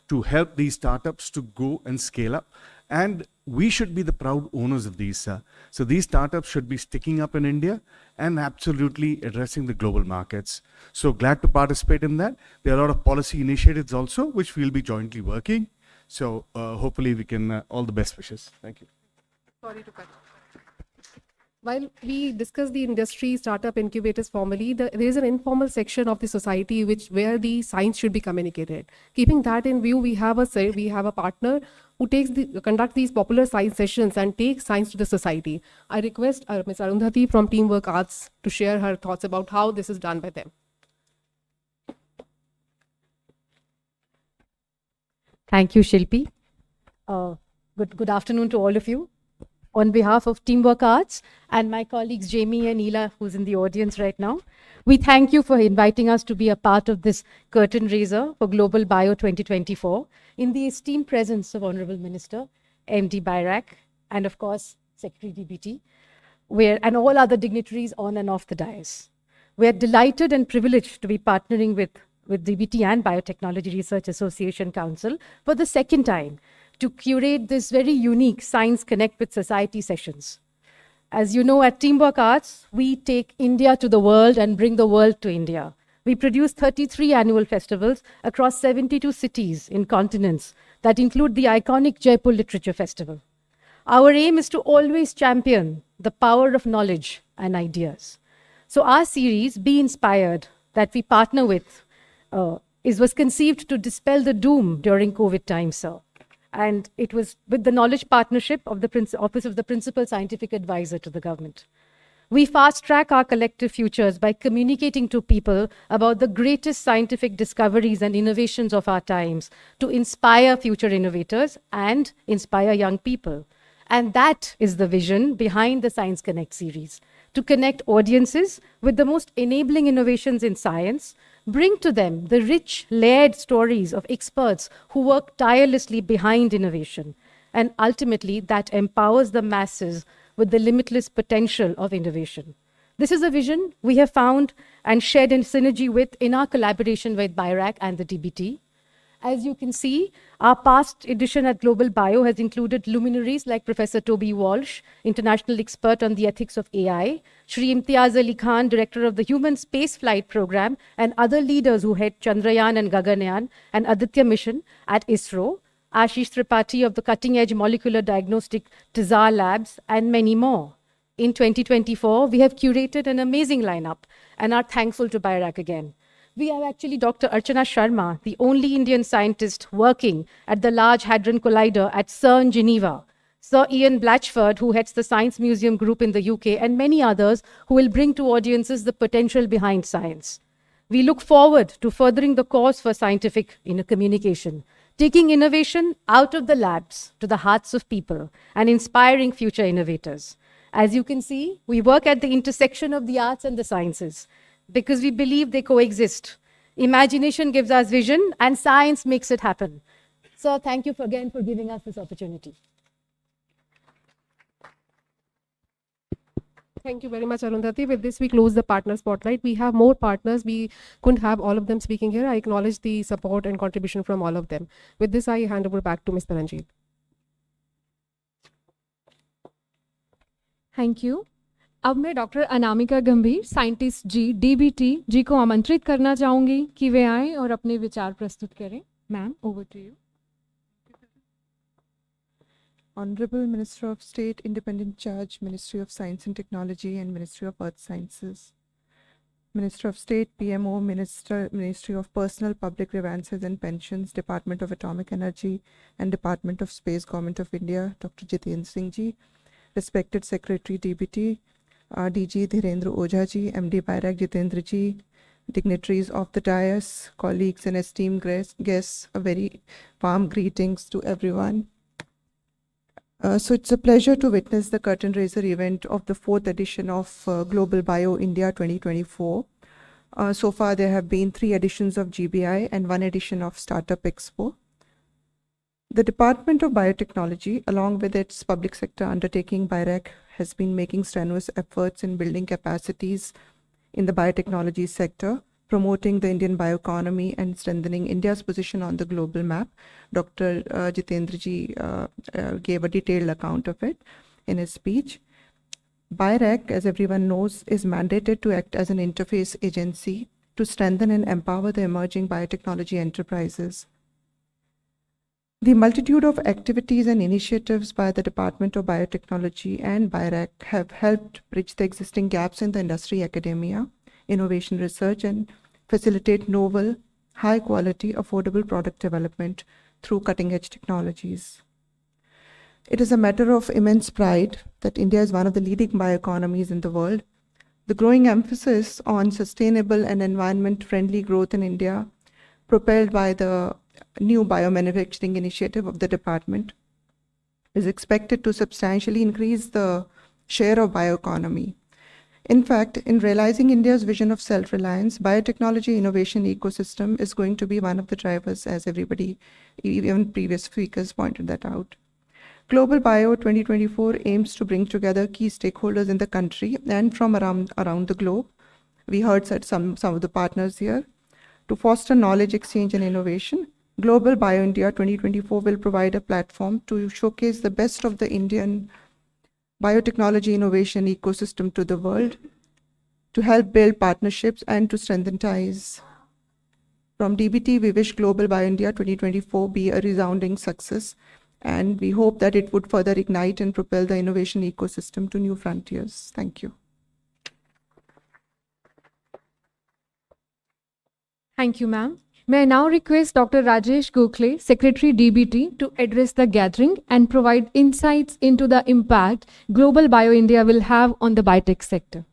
to help these startups to go and scale up. And we should be the proud owners of these. So these startups should be sticking up in India and absolutely addressing the global markets. So glad to participate in that. There are a lot of policy initiatives also, which we'll be jointly working. So hopefully we can, all the best wishes. Thank you. Sorry to cut. While we discuss the industry startup incubators formally, there is an informal section of the society where the science should be communicated. Keeping that in view, we have a partner who conducts these popular science sessions and takes science to the society. I request Ms. Arundhati from Teamwork Arts to share her thoughts about how this is done by them. Thank you, Shilpi. Good afternoon to all of you. On behalf of Teamwork Arts and my colleagues Jamie and Ela, who's in the audience right now, we thank you for inviting us to be a part of this curtain raiser for Global Bio 2024 in the esteemed presence of Honorable Minister, MD Bairak, and of course, Secretary DBT, and all other dignitaries on and off the dais. We are delighted and privileged to be partnering with DBT and Biotechnology Research Association Council for the second time to curate this very unique Science Connect with Society sessions. As you know, at Teamwork Arts, we take India to the world and bring the world to India. We produce 33 annual festivals across 72 cities in continents that include the iconic Jaipur Literature Festival. Our aim is to always champion the power of knowledge and ideas. So our series, Be Inspired, that we partner with, was conceived to dispel the doom during COVID times, sir. And it was with the knowledge partnership of the Office of the Principal Scientific Advisor to the government. We fast-track our collective futures by communicating to people about the greatest scientific discoveries and innovations of our times to inspire future innovators and inspire young people. And that is the vision behind the Science Connect series, to connect audiences with the most enabling innovations in science, bring to them the rich, layered stories of experts who work tirelessly behind innovation, and ultimately that empowers the masses with the limitless potential of innovation. This is a vision we have found and shared in synergy with in our collaboration with BIRAC and the DBT. As you can see, our past edition at Global Bio has included luminaries like Professor Toby Walsh, international expert on the ethics of AI, Shri Imtiaz Ali Khan, director of the Human Spaceflight Program, and other leaders who head Chandrayaan and Gaganyaan and Aditya mission at ISRO, Ashish Tripathi of the cutting-edge molecular diagnostic TIZAR labs, and many more. In 2024, we have curated an amazing lineup and are thankful to BIRAC again. We have actually Dr. Archana Sharma, the only Indian scientist working at the Large Hadron Collider at CERN, Geneva, Sir Ian Blatchford, who heads the Science Museum Group in the UK, and many others who will bring to audiences the potential behind science. We look forward to furthering the cause for scientific communication, taking innovation out of the labs to the hearts of people and inspiring future innovators. As you can see, we work at the intersection of the arts and the sciences, because we believe they coexist. Imagination gives us vision and science makes it happen. So thank you again for giving us this opportunity. Thank you very much, Arundhati. With this, we close the partner spotlight. We have more partners. We couldn't have all of them speaking here. I acknowledge the support and contribution from all of them. With this, I hand over back to Ms. Taranjeet. Thank you. अब मैं doctor Anamika गंभीर, scientist जी, DBT जी को आमंत्रित करना चाहूँगी कि वे आएँ और अपने विचार प्रस्तुत करें. Ma'am, over to you. Honorable Minister of State, Independent Charge, Ministry of Science and Technology and Ministry of Earth Sciences. Minister of State, PMO, Ministry of Personal Public Grievances and Pensions, Department of Atomic Energy and Department of Space, Government of India, Dr. Jitendra Singh ji, respected Secretary DBT, DG Dhirendra Ojha ji, MD Bairak Jitendra ji, dignitaries of the dais, colleagues and esteemed guests, a very warm greetings to everyone. So it's a pleasure to witness the curtain raiser event of the 4th edition of Global Bio India 2024. So far there have been 3 editions of GBI and 1 edition of Startup Expo. The Department of Biotechnology, along with its public sector undertaking BIRAC, has been making strenuous efforts in building capacities in the biotechnology sector promoting the Indian bioeconomy and strengthening India's position on the global map. Dr. Jitendra ji gave a detailed account of it in his speech. BIRAC, as everyone knows, is mandated to act as an interface agency to strengthen and empower the emerging biotechnology enterprises. The multitude of activities and initiatives by the Department of Biotechnology and BIRAC have helped bridge the existing gaps in the industry, academia, innovation research, and facilitate novel, high-quality, affordable product development through cutting-edge technologies. It is a matter of immense pride that India is one of the leading bioeconomies in the world. The growing emphasis on sustainable and environment-friendly growth in India, propelled by the new biomanufacturing initiative of the department, is expected to substantially increase the share of bioeconomy. In fact, in realizing India's vision of self-reliance, biotechnology innovation ecosystem is going to be one of the drivers, as everybody, even previous speakers pointed that out. Global Bio 2024 aims to bring together key stakeholders in the country and from around the globe. We heard some of the partners here. To foster knowledge exchange and innovation, Global Bio India 2024 will provide a platform to showcase the best of the Indian biotechnology innovation ecosystem to the world, to help build partnerships and to strengthen ties. From DBT, we wish Global Bio India 2024 be a resounding success, and we hope that it would further ignite and propel the innovation ecosystem to new frontiers. Thank you. Thank you, ma'am. May I now request Dr. Rajesh Gokhale, Secretary DBT, to address the gathering and provide insights into the impact Global Bio India will have on the biotech sector.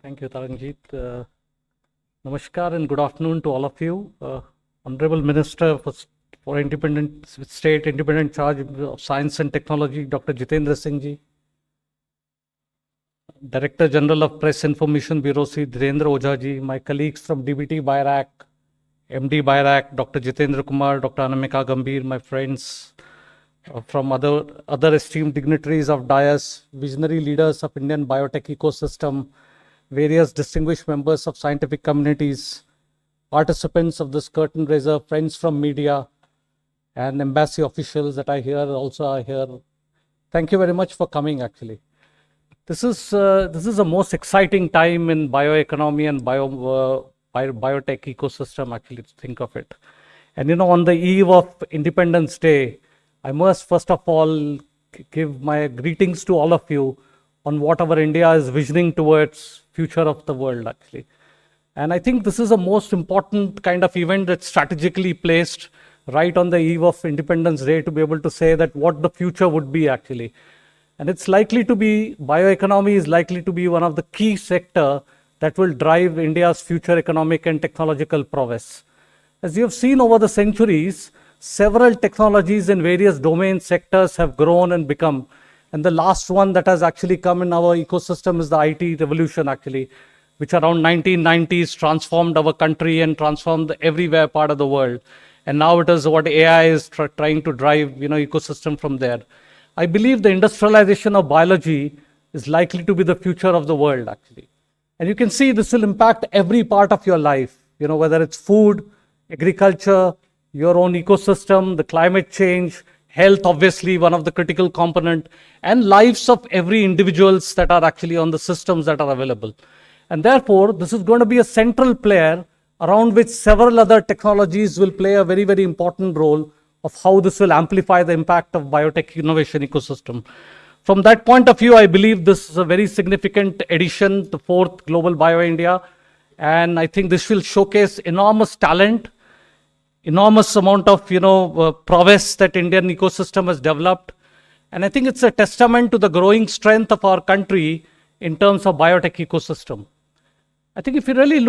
Thank you, Taranjeet. Namaskar and good afternoon to all of you. Honorable Minister for Independent State, Independent Charge of Science and Technology, Dr. Jitendra Singh ji. Director General of Press Information Bureau, Sri Dhirendra Ojha ji, my colleagues from DBT BIRAC, MD BIRAC, Dr. Jitendra Kumar, Dr. Anamika Gambhir, my friends from other esteemed dignitaries of DIAS, visionary leaders of Indian biotech ecosystem, various distinguished members of scientific communities, participants of this curtain raiser, friends from media, and embassy officials that I hear. Thank you very much for coming, actually. This is a most exciting time in bioeconomy and biotech ecosystem, actually, to think of it. And on the eve of Independence Day, I must first of all give my greetings to all of you on what our India is visioning towards future of the world, actually. And I think this is a most important kind of event that's strategically placed right on the eve of Independence Day to be able to say that what the future would be, actually. And it's likely to be, bioeconomy is likely to be one of the key sector that will drive India's future economic and technological prowess. As you have seen over the centuries, several technologies in various domain sectors have grown and become. And the last one that has actually come in our ecosystem is the IT revolution, actually, which around 1990s transformed our country and transformed everywhere part of the world. And now it is what AI is trying to drive, ecosystem from there. I believe the industrialization of biology is likely to be the future of the world, actually. And you can see this will impact every part of your life, whether it's food, agriculture, your own ecosystem, the climate change, health, obviously, one of the critical component, and lives of every individuals that are actually on the systems that are available. And therefore, this is going to be a central player around which several other technologies will play a very, very important role of how this will amplify the impact of biotech innovation ecosystem. From that point of view, I believe this is a very significant addition, the fourth Global Bio India. And I think this will showcase enormous talent, enormous amount of, prowess that Indian ecosystem has developed. And I think it's a testament to the growing strength of our country in terms of biotech ecosystem. I think if you really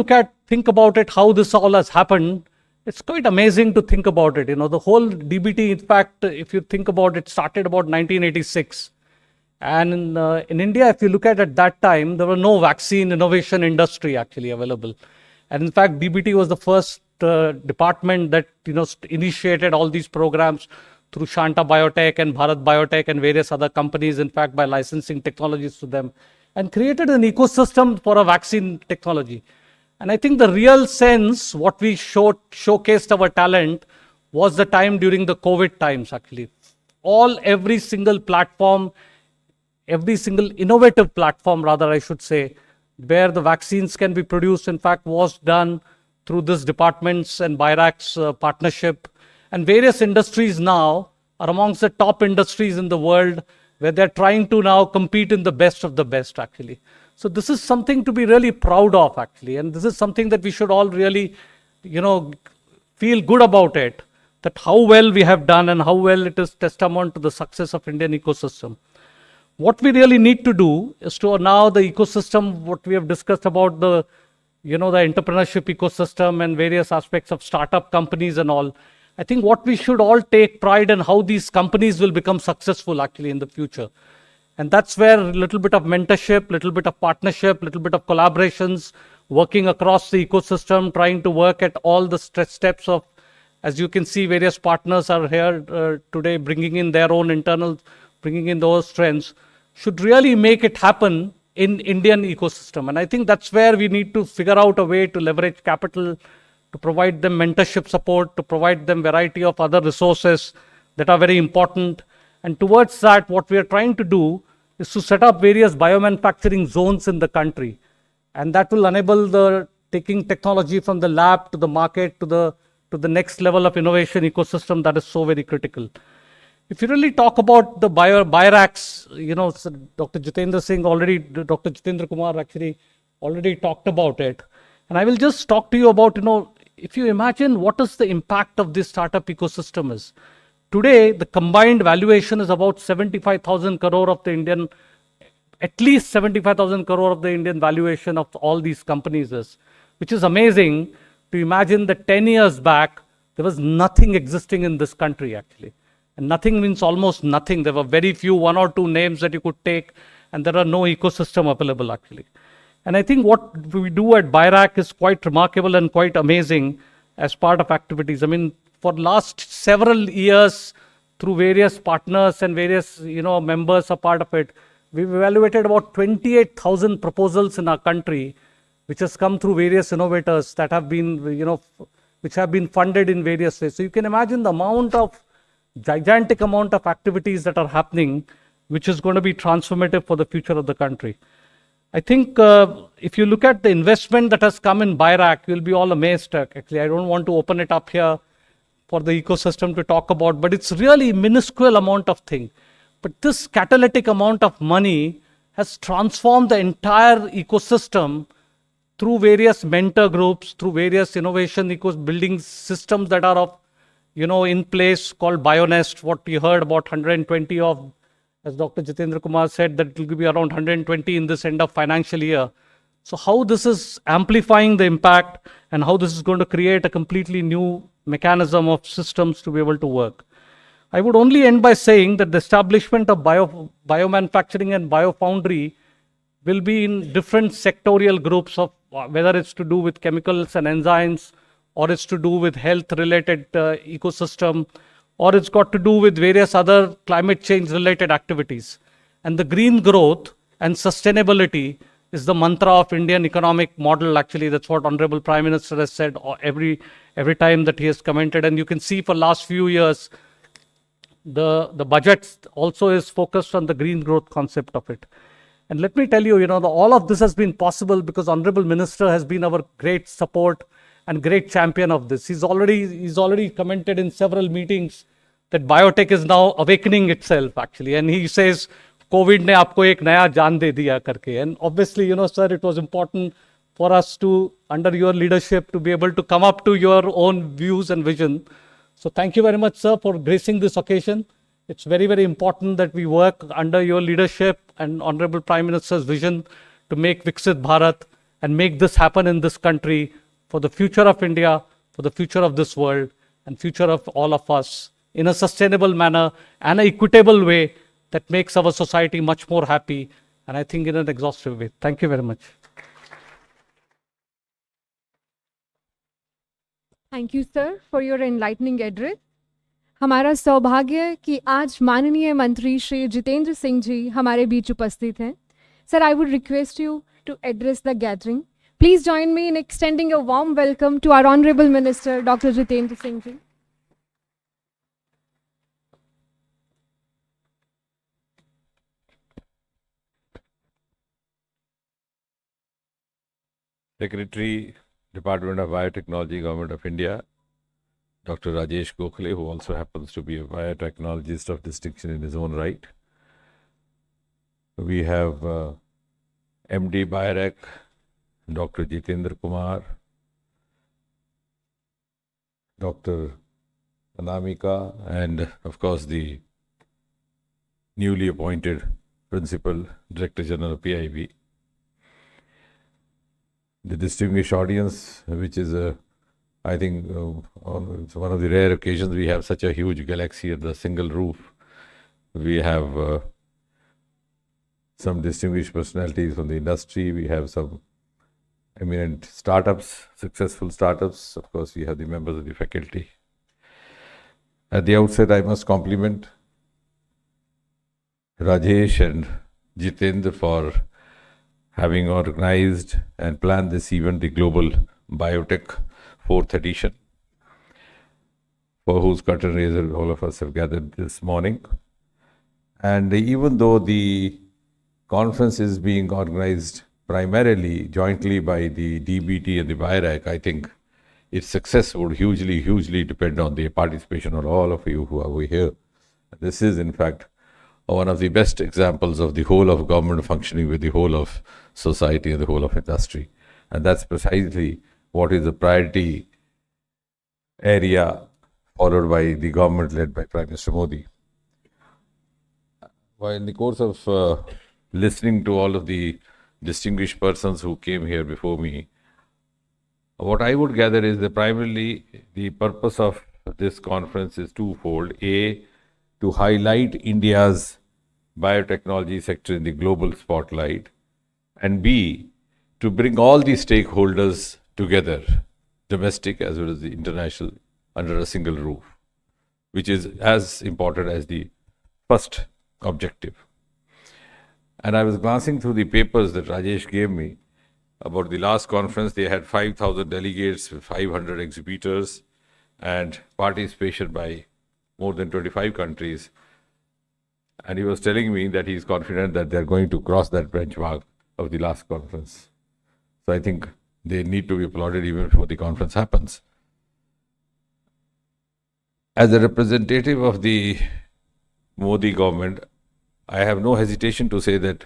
think about it, how this all has happened, it's quite amazing to think about it. The whole DBT, in fact, if you think about it, started about 1986. And in India, if you look at that time, there were no vaccine innovation industry actually available. And in fact, DBT was the first department that initiated all these programs through Shanta Biotech and Bharat Biotech and various other companies, in fact, by licensing technologies to them. and created an ecosystem for a vaccine technology. And I think the real sense, what we showcased our talent was the time during the COVID times, actually. Every single platform, every single innovative platform, rather, I should say, where the vaccines can be produced, in fact, was done through this department's and BIRAC's partnership. And various industries now are amongst the top industries in the world, where they're trying to now compete in the best of the best, actually. So this is something to be really proud of, actually. And this is something that we should all really, feel good about it, that how well we have done and how well it is testament to the success of Indian ecosystem. What we really need to do is to now the ecosystem, what we have discussed about the, the entrepreneurship ecosystem and various aspects of startup companies and all. I think what we should all take pride in how these companies will become successful actually in the future. And that's where a little bit of mentorship, little bit of partnership, little bit of collaborations, working across the ecosystem, trying to work at all the steps of, as you can see, various partners are here today, bringing in their own internal, bringing in those strengths, should really make it happen in Indian ecosystem. And I think that's where we need to figure out a way to leverage capital, to provide them mentorship support, to provide them variety of other resources that are very important. And towards that, what we are trying to do is to set up various biomanufacturing zones in the country. And that will enable the taking technology from the lab to the market to the next level of innovation ecosystem that is so very critical. If you really talk about the BIRACs, Dr. Jitendra Singh already, Dr. Jitendra Kumar actually already talked about it. And I will just talk to you about, if you imagine what is the impact of this startup ecosystem is. Today, the combined valuation is about 75,000 crore of the Indian, at least 75,000 crore of the Indian valuation of all these companies is, which is amazing to imagine that 10 years back, there was nothing existing in this country actually. And nothing means almost nothing. There were very few, one or two names that you could take, and there are no ecosystem available actually. And I think what we do at BIRAC is quite remarkable and quite amazing as part of activities. I mean, for last several years, through various partners and various, members are part of it, we've evaluated about 28,000 proposals in our country, which has come through various innovators that have been, which have been funded in various ways. So you can imagine the gigantic amount of activities that are happening, which is going to be transformative for the future of the country. I think if you look at the investment that has come in BIRAC, you'll be all amazed. Actually, I don't want to open it up here for the ecosystem to talk about, but it's really minuscule amount of thing. But this catalytic amount of money has transformed the entire ecosystem through various mentor groups, through various innovation building systems that are of, in place called BioNest, what we heard about 120 of, as Dr. Jitendra Kumar said, that it will be around 120 in this end of financial year. So how this is amplifying the impact and how this is going to create a completely new mechanism of systems to be able to work. I would only end by saying that the establishment of biomanufacturing and biofoundry will be in different sectorial groups of whether it's to do with chemicals and enzymes, or it's to do with health-related ecosystem, or it's got to do with various other climate change-related activities. And the green growth and sustainability is the mantra of Indian economic model. Actually, that's what Honorable Prime Minister has said every time that he has commented. And you can see for last few years, the budget also is focused on the green growth concept of it. And let me tell you, all of this has been possible because Honorable Minister has been our great support and great champion of this. He's already commented in several meetings that biotech is now awakening itself actually. And he says, COVID ne aapko ek naya jaan de diya karke. And obviously, sir, it was important for us to, under your leadership, to be able to come up to your own views and vision. So thank you very much, sir, for gracing this occasion. It's very, very important that we work under your leadership and Honorable Prime Minister's vision to make Viksit Bharat and make this happen in this country for the future of India, for the future of this world, and future of all of us in a sustainable manner and an equitable way that makes our society much more happy, and I think in an exhaustive way. Thank you very much. Thank you, sir, for your enlightening address. हमारा सौभाग्य है कि आज माननीय मंत्री श्री जितेंद्र सिंह जी हमारे बीच उपस्थित हैं. Sir, I would request you to address the gathering. Please join me in extending a warm welcome to our Honorable Minister, Dr. Jitendra Singh ji. Secretary, Department of Biotechnology, Government of India, Dr. Rajesh Gokhale, who also happens to be a biotechnologist of distinction in his own right. We have MD BioRec, Dr. Jitendra Kumar, Dr. Anamika, and of course the newly appointed Principal Director General of PIB. The distinguished audience, which is I think it's one of the rare occasions we have such a huge galaxy at the single roof. We have some distinguished personalities from the industry. We have some eminent startups, successful startups. Of course, we have the members of the faculty. At the outset, I must compliment Rajesh and Jitendra for having organized and planned this event, the Global Biotech 4th edition, for whose curtain raiser all of us have gathered this morning. And even though the conference is being organized primarily jointly by the DBT and the BIRAC, I think its success would hugely depend on the participation of all of you who are over here. This is, in fact, one of the best examples of the whole of government functioning with the whole of society and the whole of industry. And that's precisely what is the priority area followed by the government led by Prime Minister Modi. While in the course of listening to all of the distinguished persons who came here before me, what I would gather is that primarily the purpose of this conference is twofold. A, to highlight India's biotechnology sector in the global spotlight, and B, to bring all the stakeholders together, domestic as well as the international, under a single roof, which is as important as the first objective. And I was glancing through the papers that Rajesh gave me about the last conference. They had 5,000 delegates with 500 exhibitors and participation by more than 25 countries. And he was telling me that he is confident that they are going to cross that benchmark of the last conference. So I think they need to be applauded even before the conference happens. As a representative of the Modi government, I have no hesitation to say that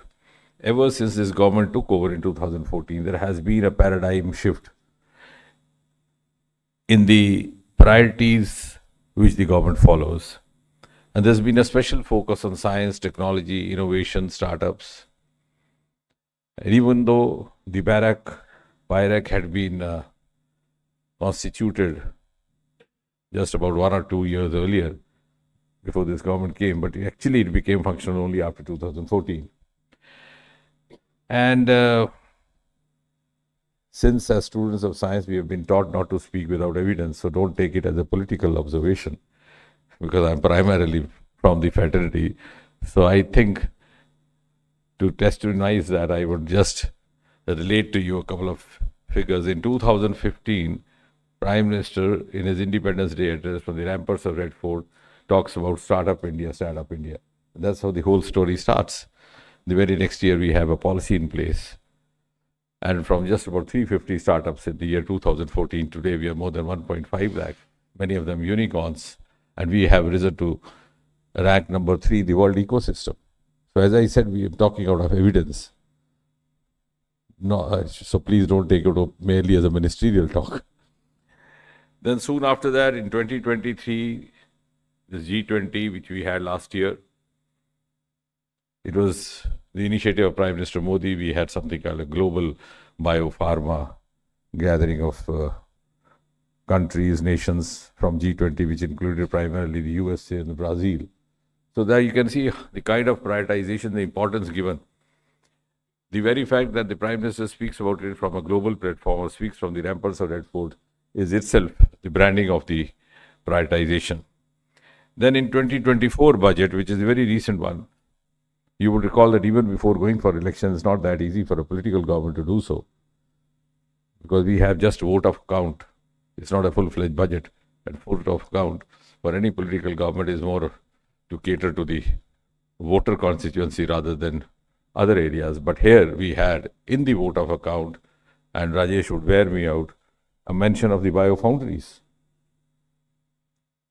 ever since this government took over in 2014, there has been a paradigm shift in the priorities which the government follows. And there's been a special focus on science, technology, innovation, startups. And even though the BIRAC had been constituted just about 1 or 2 years earlier, before this government came, but actually it became functional only after 2014. And since as students of science we have been taught not to speak without evidence, so don't take it as a political observation, because I'm primarily from the fraternity. So I think to testimonize that, I would just relate to you a couple of figures. In 2015, Prime Minister in his Independence Day address from the ramparts of Red Fort talks about Startup India, Startup India. That's how the whole story starts. The very next year we have a policy in place. And from just about 350 startups in the year 2014, today we are more than 1.5 lakh, many of them unicorns. And we have risen to rank number 3 in the world ecosystem. So as I said, we are talking out of evidence. No, so please don't take it merely as a ministerial talk. Then soon after that, in 2023, the G20, which we had last year, it was the initiative of Prime Minister Modi. We had something called a global biopharma gathering of countries, nations from G20, which included primarily the USA and Brazil. So there you can see the kind of prioritization, the importance given. The very fact that the Prime Minister speaks about it from a global platform or speaks from the ramparts of Red Fort is itself the branding of the prioritization. Then in 2024 budget, which is a very recent one, You would recall that even before going for election, it's not that easy for a political government to do so, because we have just vote of account. It's not a full-fledged budget. And vote of account for any political government is more to cater to the voter constituency rather than other areas. But here we had in the vote of account, and Rajesh would wear me out, a mention of the biofoundries.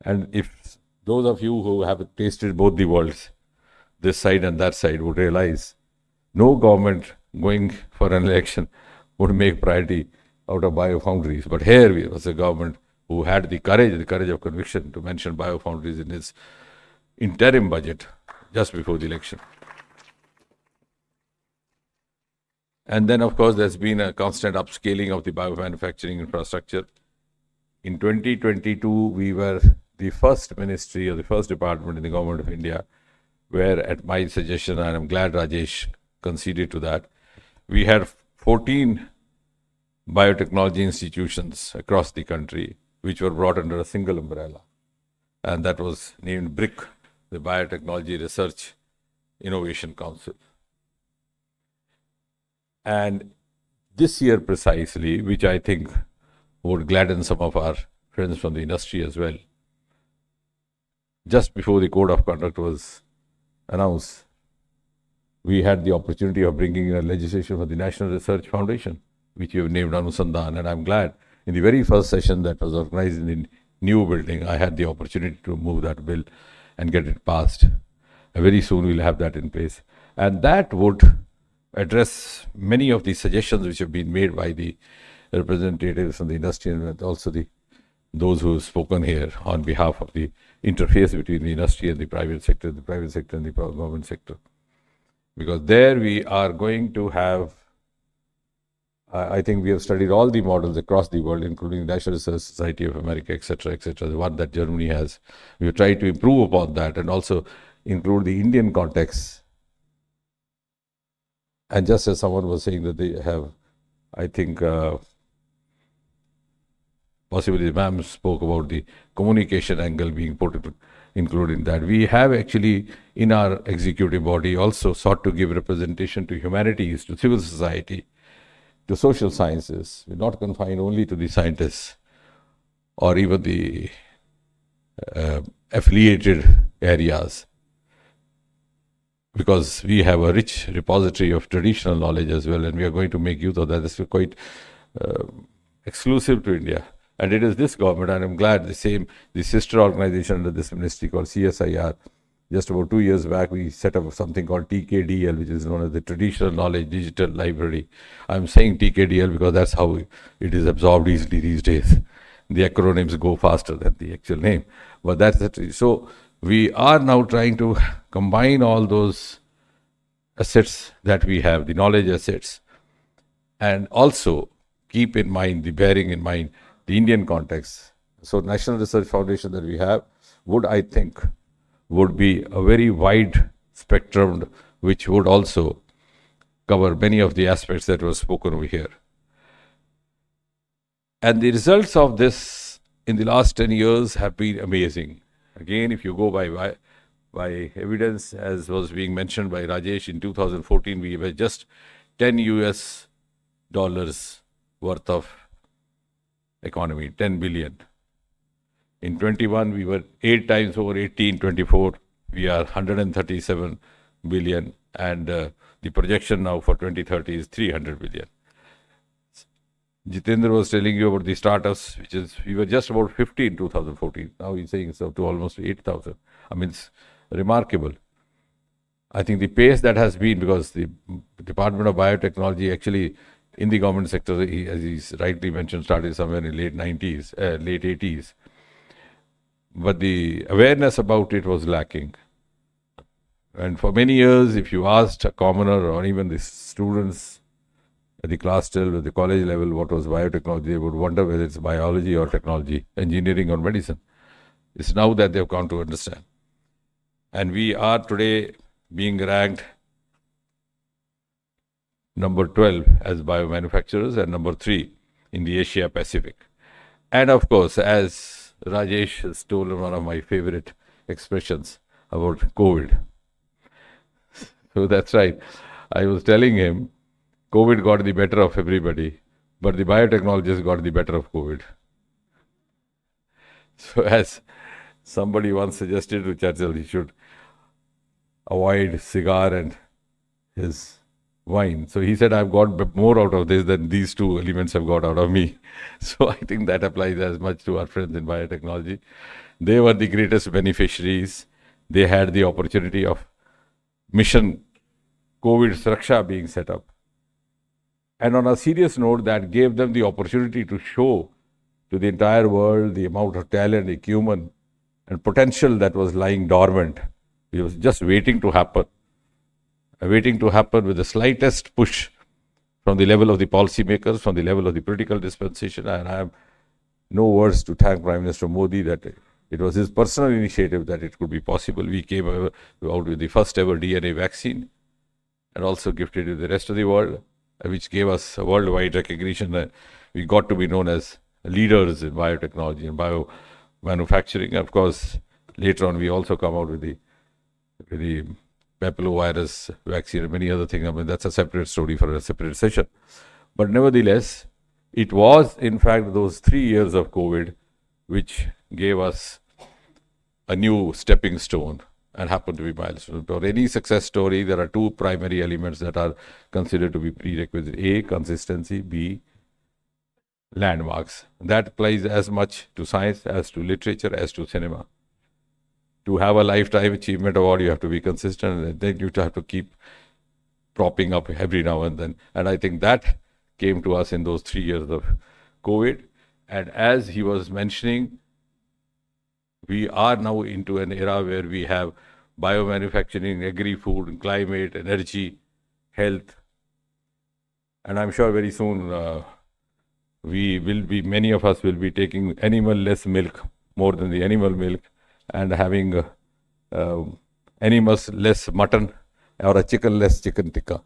And if those of you who have tasted both the worlds, this side and that side, would realize no government going for an election would make priority out of biofoundries. But here was a government who had the courage of conviction to mention biofoundries in its interim budget just before the election. And then, of course, there's been a constant upscaling of the biomanufacturing infrastructure. In 2022, we were the first ministry or the first department in the government of India where, at my suggestion, and I'm glad Rajesh conceded to that, we had 14 biotechnology institutions across the country which were brought under a single umbrella. And that was named BRIC, the Biotechnology Research Innovation Council. And this year precisely, which I think would gladden some of our friends from the industry as well, just before the code of conduct was announced, we had the opportunity of bringing in a legislation for the National Research Foundation, which we have named Anusandhan. And I'm glad in the very first session that was organized in the new building, I had the opportunity to move that bill and get it passed. And very soon we'll have that in place. And that would address many of the suggestions which have been made by the representatives from the industry and also those who have spoken here on behalf of the interface between the industry and the private sector and the government sector. Because there we are going to have, I think we have studied all the models across the world, including the National Research Society of America, etc., the one that Germany has. We have tried to improve upon that and also include the Indian context. And just as someone was saying that they have, I think, possibly the ma'am spoke about the communication angle being included in that. We have actually, in our executive body, also sought to give representation to humanities, to civil society, to social sciences. We're not confined only to the scientists or even the affiliated areas, because we have a rich repository of traditional knowledge as well, and we are going to make use of that. This is quite exclusive to India. And it is this government, and I'm glad the sister organization under this ministry called CSIR, just about 2 years back, we set up something called TKDL, which is known as the Traditional Knowledge Digital Library. I'm saying TKDL because that's how it is absorbed easily these days. The acronyms go faster than the actual name. But that's it. So we are now trying to combine all those assets that we have, the knowledge assets, and also keep in mind, bearing in mind, the Indian context. So National Research Foundation that we have would, I think, would be a very wide spectrum, which would also cover many of the aspects that were spoken over here. And the results of this in the last 10 years have been amazing. Again, if you go by evidence, as was being mentioned by Rajesh, in 2014, we were just $10 worth of economy, 10 billion. In 21, we were 8 times over 18, 24, we are 137 billion, and the projection now for 2030 is 300 billion. Jitendra was telling you about the startups, which is, we were just about 50 in 2014. Now he's saying it's up to almost 8,000. I mean, it's remarkable. I think the pace that has been, because the Department of Biotechnology actually in the government sector, as he's rightly mentioned, started somewhere in the late 90s, late 80s. But the awareness about it was lacking. And for many years, if you asked a commoner or even the students at the class 12 at the college level what was biotechnology, they would wonder whether it's biology or technology, engineering or medicine. It's now that they've come to understand. And we are today being ranked number 12 as biomanufacturers and number 3 in the Asia Pacific. And of course, as Rajesh has told one of my favorite expressions about COVID, So that's right. I was telling him, COVID got the better of everybody, but the biotechnologists got the better of COVID. So as somebody once suggested to Churchill, he should avoid cigar and his wine. So he said, I've got more out of this than these two elements have got out of me. So I think that applies as much to our friends in biotechnology. They were the greatest beneficiaries. They had the opportunity of mission COVID Suraksha being set up. And on a serious note, that gave them the opportunity to show to the entire world the amount of talent, acumen, and potential that was lying dormant. It was just waiting to happen. Waiting to happen with the slightest push from the level of the policymakers, from the level of the political dispensation. And I have no words to thank Prime Minister Modi that it was his personal initiative that it could be possible. We came out with the first ever DNA vaccine and also gifted it to the rest of the world, which gave us a worldwide recognition. We got to be known as leaders in biotechnology and bio manufacturing. Of course, later on, we also come out with the papillovirus vaccine and many other things. I mean, that's a separate story for a separate session. But nevertheless, it was, in fact, those 3 years of COVID which gave us a new stepping stone and happened to be milestone. For any success story, there are two primary elements that are considered to be prerequisite. A, consistency. B, landmarks. That applies as much to science as to literature as to cinema. To have a lifetime achievement award, you have to be consistent, and then you have to keep propping up every now and then. And I think that came to us in those 3 years of COVID. And as he was mentioning, we are now into an era where we have biomanufacturing, agri-food, climate, energy, health. And I'm sure very soon many of us will be taking animal-less milk more than the animal milk, and having animal-less mutton or a chicken-less chicken tikka.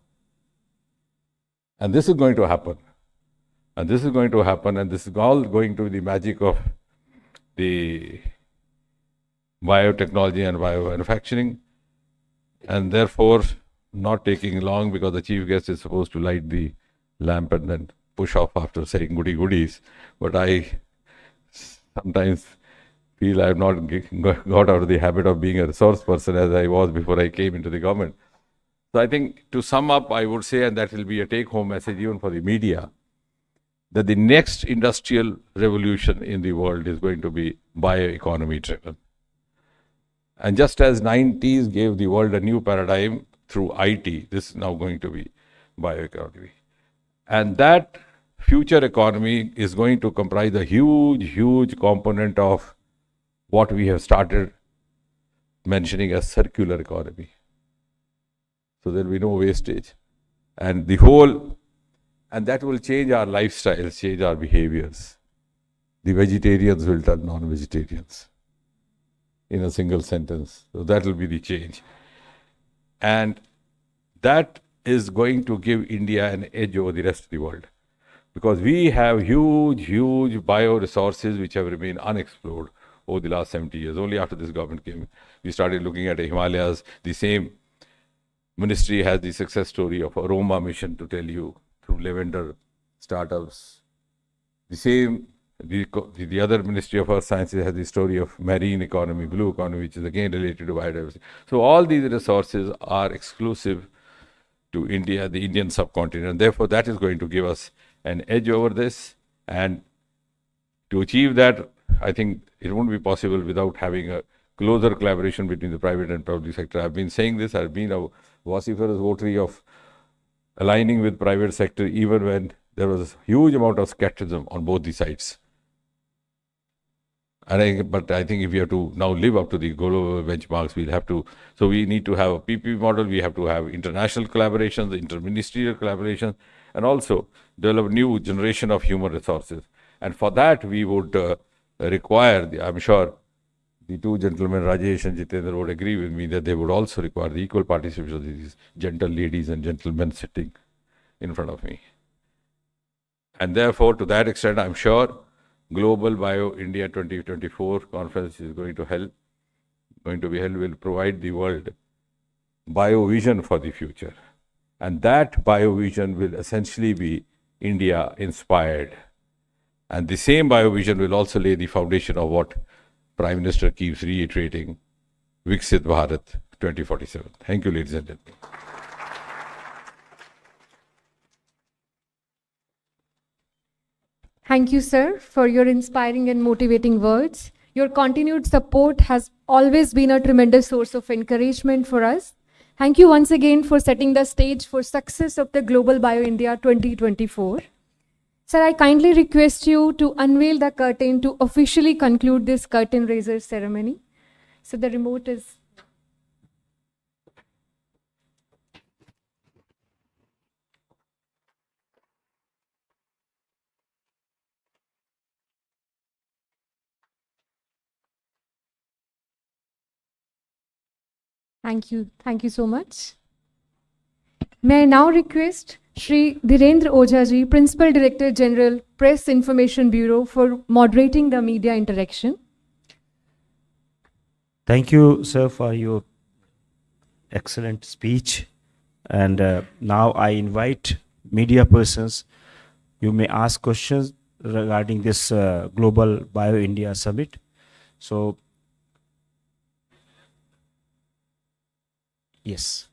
And this is going to happen. And this is going to happen, and this is all going to be the magic of the biotechnology and biomanufacturing. And therefore, not taking long, because the chief guest is supposed to light the lamp and then push off after saying goody goodies. But I sometimes feel I have not got out of the habit of being a resource person as I was before I came into the government. So I think to sum up, I would say, and that will be a take-home message even for the media, that the next industrial revolution in the world is going to be bioeconomy driven. And just as 90s gave the world a new paradigm through IT, this is now going to be bioeconomy. And that future economy is going to comprise a huge, huge component of what we have started mentioning as circular economy. So there will be no wastage. And that will change our lifestyles, change our behaviors. The vegetarians will turn non-vegetarians in a single sentence. So that will be the change. And that is going to give India an edge over the rest of the world. Because we have huge, huge bioresources which have remained unexplored over the last 70 years. Only after this government came, we started looking at the Himalayas. The same ministry has the success story of Aroma mission to tell you through lavender startups. The other Ministry of Earth Sciences has the story of marine economy, blue economy, which is again related to biodiversity. So all these resources are exclusive to India, the Indian subcontinent, and therefore that is going to give us an edge over this. And to achieve that, I think it won't be possible without having a closer collaboration between the private and public sector. I've been saying this, I've been a vociferous votary of aligning with private sector even when there was a huge amount of skepticism on both the sides. But I think if we have to now live up to the global benchmarks, we'll have to. So we need to have a PPP model. We have to have international collaborations, interministerial collaborations, and also develop new generation of human resources. And for that, we would require, I'm sure the two gentlemen, Rajesh and Jitendra, would agree with me that they would also require the equal participation of these gentle ladies and gentlemen sitting in front of me. And therefore, to that extent, I'm sure Global Bio India 2024 conference is going to be held, will provide the world bio-vision for the future. And that bio-vision will essentially be India inspired. And the same bio-vision will also lay the foundation of what Prime Minister keeps reiterating, Viksit Bharat 2047. Thank you, ladies and gentlemen. Thank you, sir, for your inspiring and motivating words. Your continued support has always been a tremendous source of encouragement for us. Thank you once again for setting the stage for success of the Global Bio India 2024. Sir, I kindly request you to unveil the curtain to officially conclude this curtain raiser ceremony. So the remote is... Thank you. Thank you so much. May I now request Shri Dhirendra Ojaji, Principal Director General, Press Information Bureau, for moderating the media interaction. Thank you, sir, for your excellent speech. And now I invite media persons. You may ask questions regarding this Global Bio India Summit. So, yes.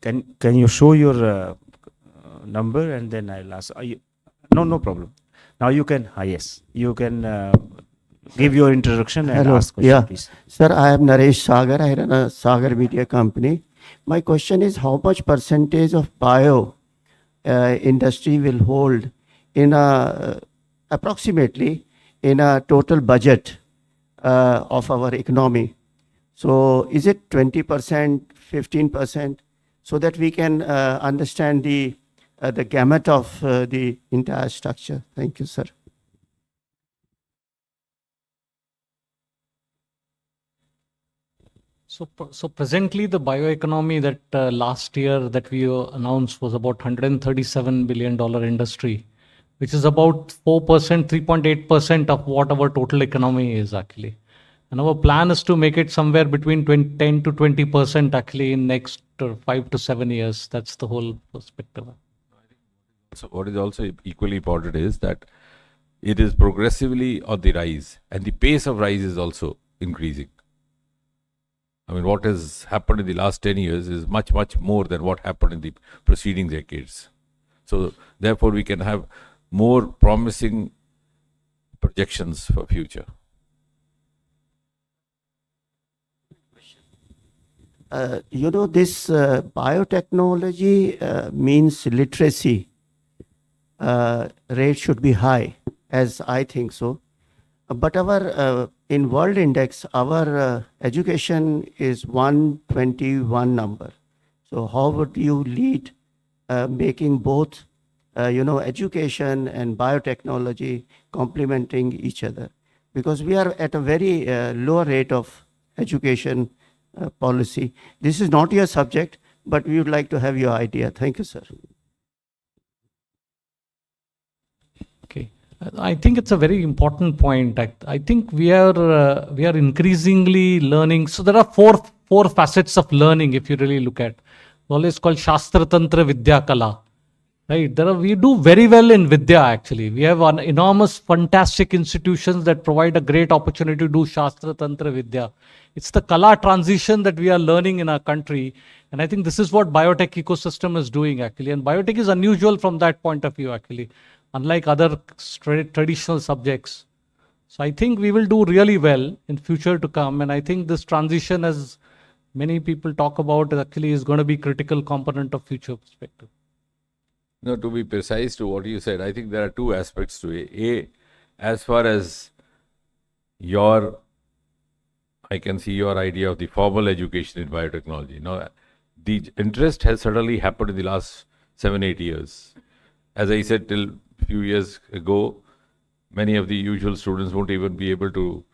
Can you show your number, and then I'll ask. No problem. Now you can. Yes, you can give your introduction and ask question, please. Sir, I am Naresh Sagar. I run a Sagar Media company. My question is, how much percentage of bio industry will hold in approximately in a total budget of our economy? So is it 20%, 15%, so that we can understand the gamut of the entire structure? Thank you, sir. So presently, the bioeconomy that last year that we announced was about $137 billion industry, which is about 4%, 3.8% of what our total economy is actually. And our plan is to make it somewhere between 10 to 20% actually in next 5 to 7 years. That's the whole perspective. So what is also equally important is that it is progressively on the rise, and the pace of rise is also increasing. I mean, what has happened in the last 10 years is much, much more than what happened in the preceding decades. So therefore, we can have more promising projections for future. This biotechnology means literacy rate should be high, as I think so. But our in World Index, our education is 121 number. So how would you lead making both, education and biotechnology complementing each other? Because we are at a very low rate of education policy. This is not your subject, but we would like to have your idea. Thank you, sir. Okay, I think it's a very important point. I think we are increasingly learning. So there are four facets of learning. If you really look at, always called Shastra Tantra Vidya Kala. Right, we do very well in Vidya actually. We have enormous, fantastic institutions that provide a great opportunity to do Shastra Tantra Vidya. It's the Kala transition that we are learning in our country. And I think this is what biotech ecosystem is doing actually. And biotech is unusual from that point of view actually, unlike other traditional subjects. So I think we will do really well in future to come. And I think this transition, as many people talk about, actually is going to be critical component of future perspective. No, to be precise to what you said, I think there are two aspects to it. A, as far as I can see your idea of the formal education in biotechnology. Now, the interest has suddenly happened in the last 7-8 years. As I said, till a few years ago, many of the usual students won't even be able to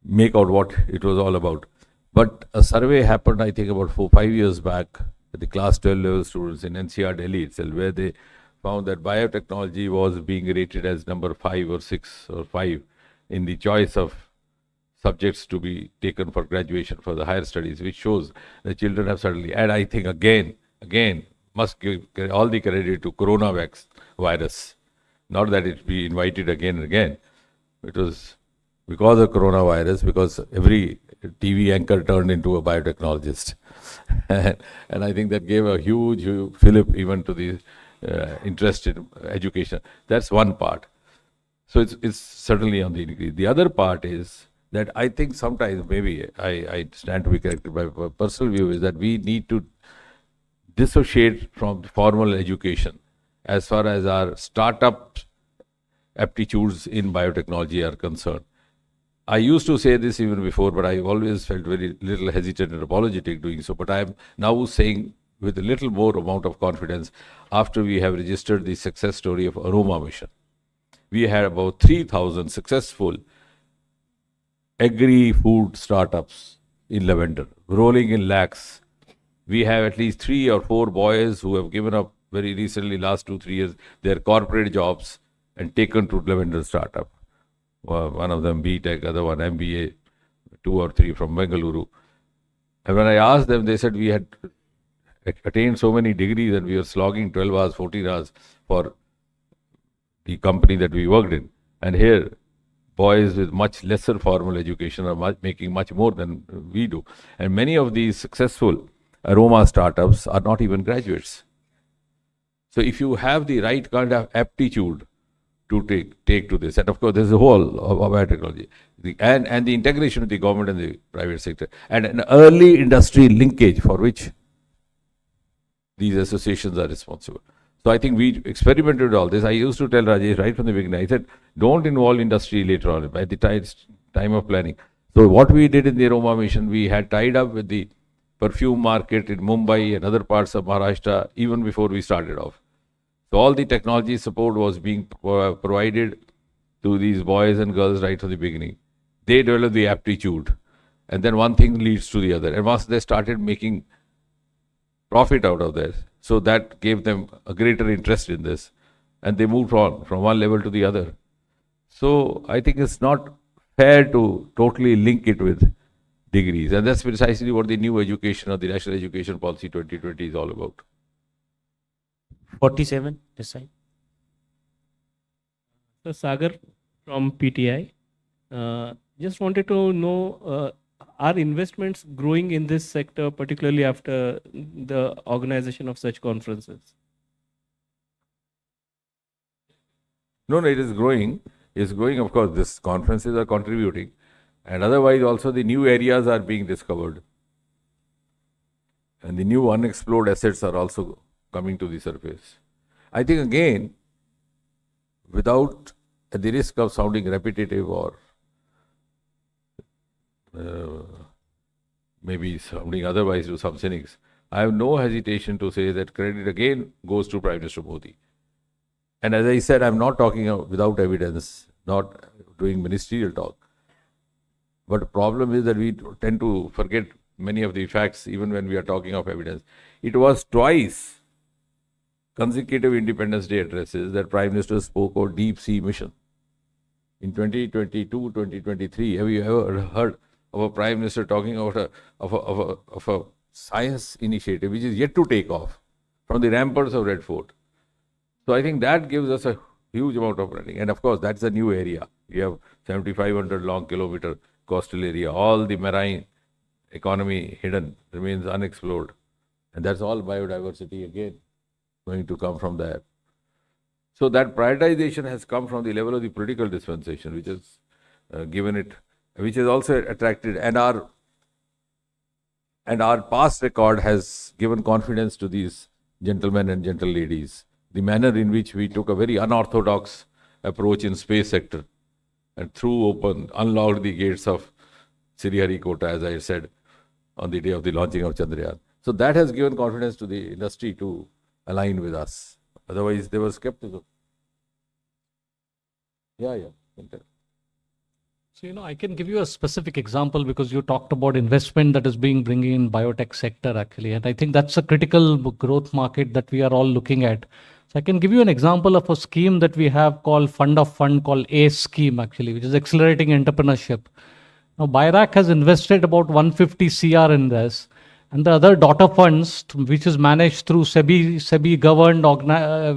make out what it was all about. But a survey happened, I think, about 4-5 years back, the class 12 level students in NCR Delhi itself, where they found that biotechnology was being rated as number 5 or 6 or 5 in the choice of subjects to be taken for graduation for the higher studies, which shows the children have suddenly, and I think again, must give all the credit to virus. Not that it be invited again and again. It was because of coronavirus, because every TV anchor turned into a biotechnologist. And I think that gave a huge fillip even to the interest in education. That's one part. So it's certainly on the increase. The other part is that I think sometimes, maybe I stand to be corrected, my personal view is that we need to dissociate from formal education as far as our startup aptitudes in biotechnology are concerned. I used to say this even before, but I always felt very little hesitant and apologetic doing so. But I am now saying with a little more amount of confidence after we have registered the success story of Aroma Mission. We had about 3,000 successful agri-food startups in lavender, rolling in lakhs. We have at least 3 or 4 boys who have given up very recently, last 2-3 years, their corporate jobs and taken to lavender startup. One of them BTech, other one MBA, 2 or 3 from Bengaluru. And when I asked them, they said we had attained so many degrees and we were slogging 12 hours, 14 hours for the company that we worked in. And here, boys with much lesser formal education are making much more than we do. And many of these successful aroma startups are not even graduates. So if you have the right kind of aptitude to take to this, and of course there's a whole of biotechnology, and the integration of the government and the private sector, and an early industry linkage for which these associations are responsible. So I think we experimented with all this. I used to tell Rajesh right from the beginning, I said, don't involve industry later on, by the time of planning. So what we did in the Aroma Mission, we had tied up with the perfume market in Mumbai and other parts of Maharashtra even before we started off. So all the technology support was being provided to these boys and girls right from the beginning. They developed the aptitude, and then one thing leads to the other. And once they started making profit out of this, so that gave them a greater interest in this, and they moved on from one level to the other. So I think it's not fair to totally link it with degrees, and that's precisely what the new education or the National Education Policy 2020 is all about. 47, this side. So Sagar from PTI. Just wanted to know, are investments growing in this sector, particularly after the organization of such conferences? No, it is growing. It's growing, of course. These conferences are contributing. And otherwise also the new areas are being discovered. And the new unexplored assets are also coming to the surface. I think again, without at the risk of sounding repetitive or maybe sounding otherwise to some cynics, I have no hesitation to say that credit again goes to Prime Minister Modi. And as I said, I'm not talking without evidence, not doing ministerial talk. But the problem is that we tend to forget many of the facts even when we are talking of evidence. It was twice consecutive Independence Day addresses that Prime Minister spoke of deep sea mission. In 2022, 2023, have you ever heard of a Prime Minister talking about a science initiative which is yet to take off from the ramparts of Red Fort? So I think that gives us a huge amount of running. And of course, that's a new area. We have 7,500 long kilometer coastal area. All the marine economy hidden remains unexplored. And that's all biodiversity again going to come from there. So that prioritization has come from the level of the political dispensation, which has given it, which has also attracted, and our past record has given confidence to these gentlemen and gentle ladies. The manner in which we took a very unorthodox approach in space sector and unlocked the gates of Sriharikota, as I said, on the day of the launching of Chandrayaan. So that has given confidence to the industry to align with us. Otherwise, they were skeptical. Yeah. So, I can give you a specific example because you talked about investment that is being bringing in biotech sector actually. And I think that's a critical growth market that we are all looking at. So I can give you an example of a scheme that we have called Fund of Fund called ACE scheme actually, which is accelerating entrepreneurship. Now, BIRAC has invested about 150 CR in this, and the other daughter funds, which is managed through SEBI governed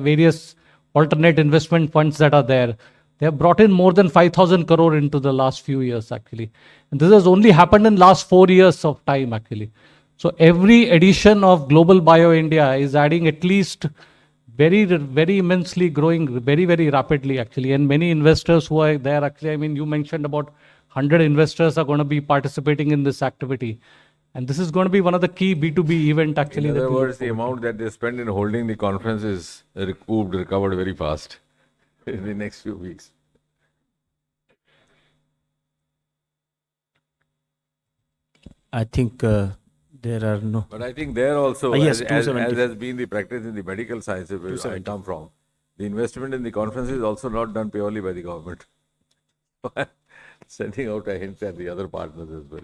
various alternate investment funds that are there. They have brought in more than 5,000 crore into the last few years, actually. And this has only happened in last 4 years of time, actually. So every edition of Global Bio India is adding at least very immensely growing very rapidly, actually. And many investors who are there, actually, I mean, you mentioned about 100 investors are going to be participating in this activity. And this is going to be one of the key B2B event, actually. In other words, the amount that they spend in holding the conference is recovered very fast in the next few weeks. I think there are no. But I think there also, yes, as has been the practice in the medical sciences where I come from, the investment in the conference is also not done purely by the government. Sending out a hint at the other partners as well.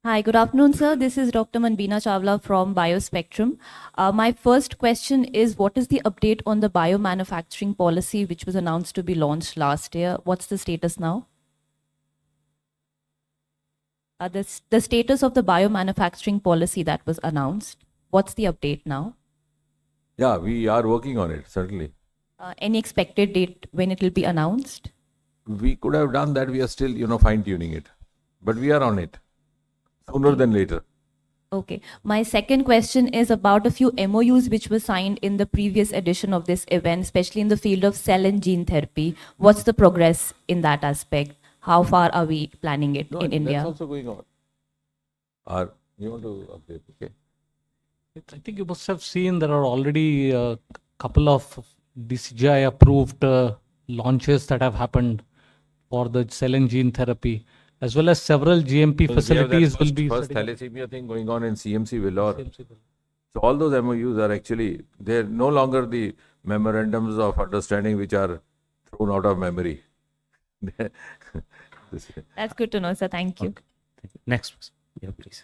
Hi, good afternoon, sir. This is Dr. Manbina Chawla from Biospectrum. My first question is, what is the update on the biomanufacturing policy which was announced to be launched last year? What's the status now? The status of the biomanufacturing policy that was announced, what's the update now? Yeah, we are working on it, certainly. Any expected date when it will be announced? We could have done that. We are still, fine-tuning it. But we are on it. Sooner than later. Okay. My second question is about a few MOUs which were signed in the previous edition of this event, especially in the field of cell and gene therapy. What's the progress in that aspect? How far are we planning it in India? That's also going on. You want to update? Okay. I think you must have seen there are already a couple of DCGI approved launches that have happened for the cell and gene therapy, as well as several GMP facilities will be. First thalassemia thing going on in CMC Vellore. So all those MOUs are actually, they're no longer the memorandums of understanding which are thrown out of memory. That's good to know, sir. Thank you. Okay. Next, yeah, please.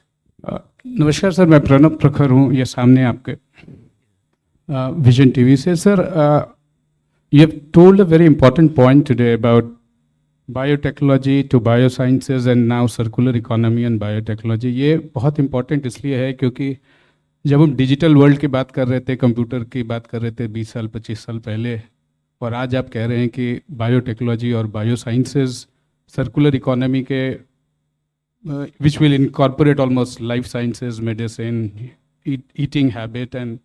नमस्कार sir, मैं प्रणब प्रखर हूँ, ये सामने आपके vision TV से. Sir, you have told a very important point today about biotechnology to biosciences and now circular economy and biotechnology. ये बहुत important इसलिए है क्योंकि जब हम डिजिटल वर्ल्ड की बात कर रहे थे, कंप्यूटर की बात कर रहे थे 20 साल 25 साल पहले, और आज आप कह रहे हैं कि बायोटेक्नोलॉजी और बायोसाइंसेस सर्कुलर इकोनॉमी के which will incorporate almost life sciences, medicine, eating habit and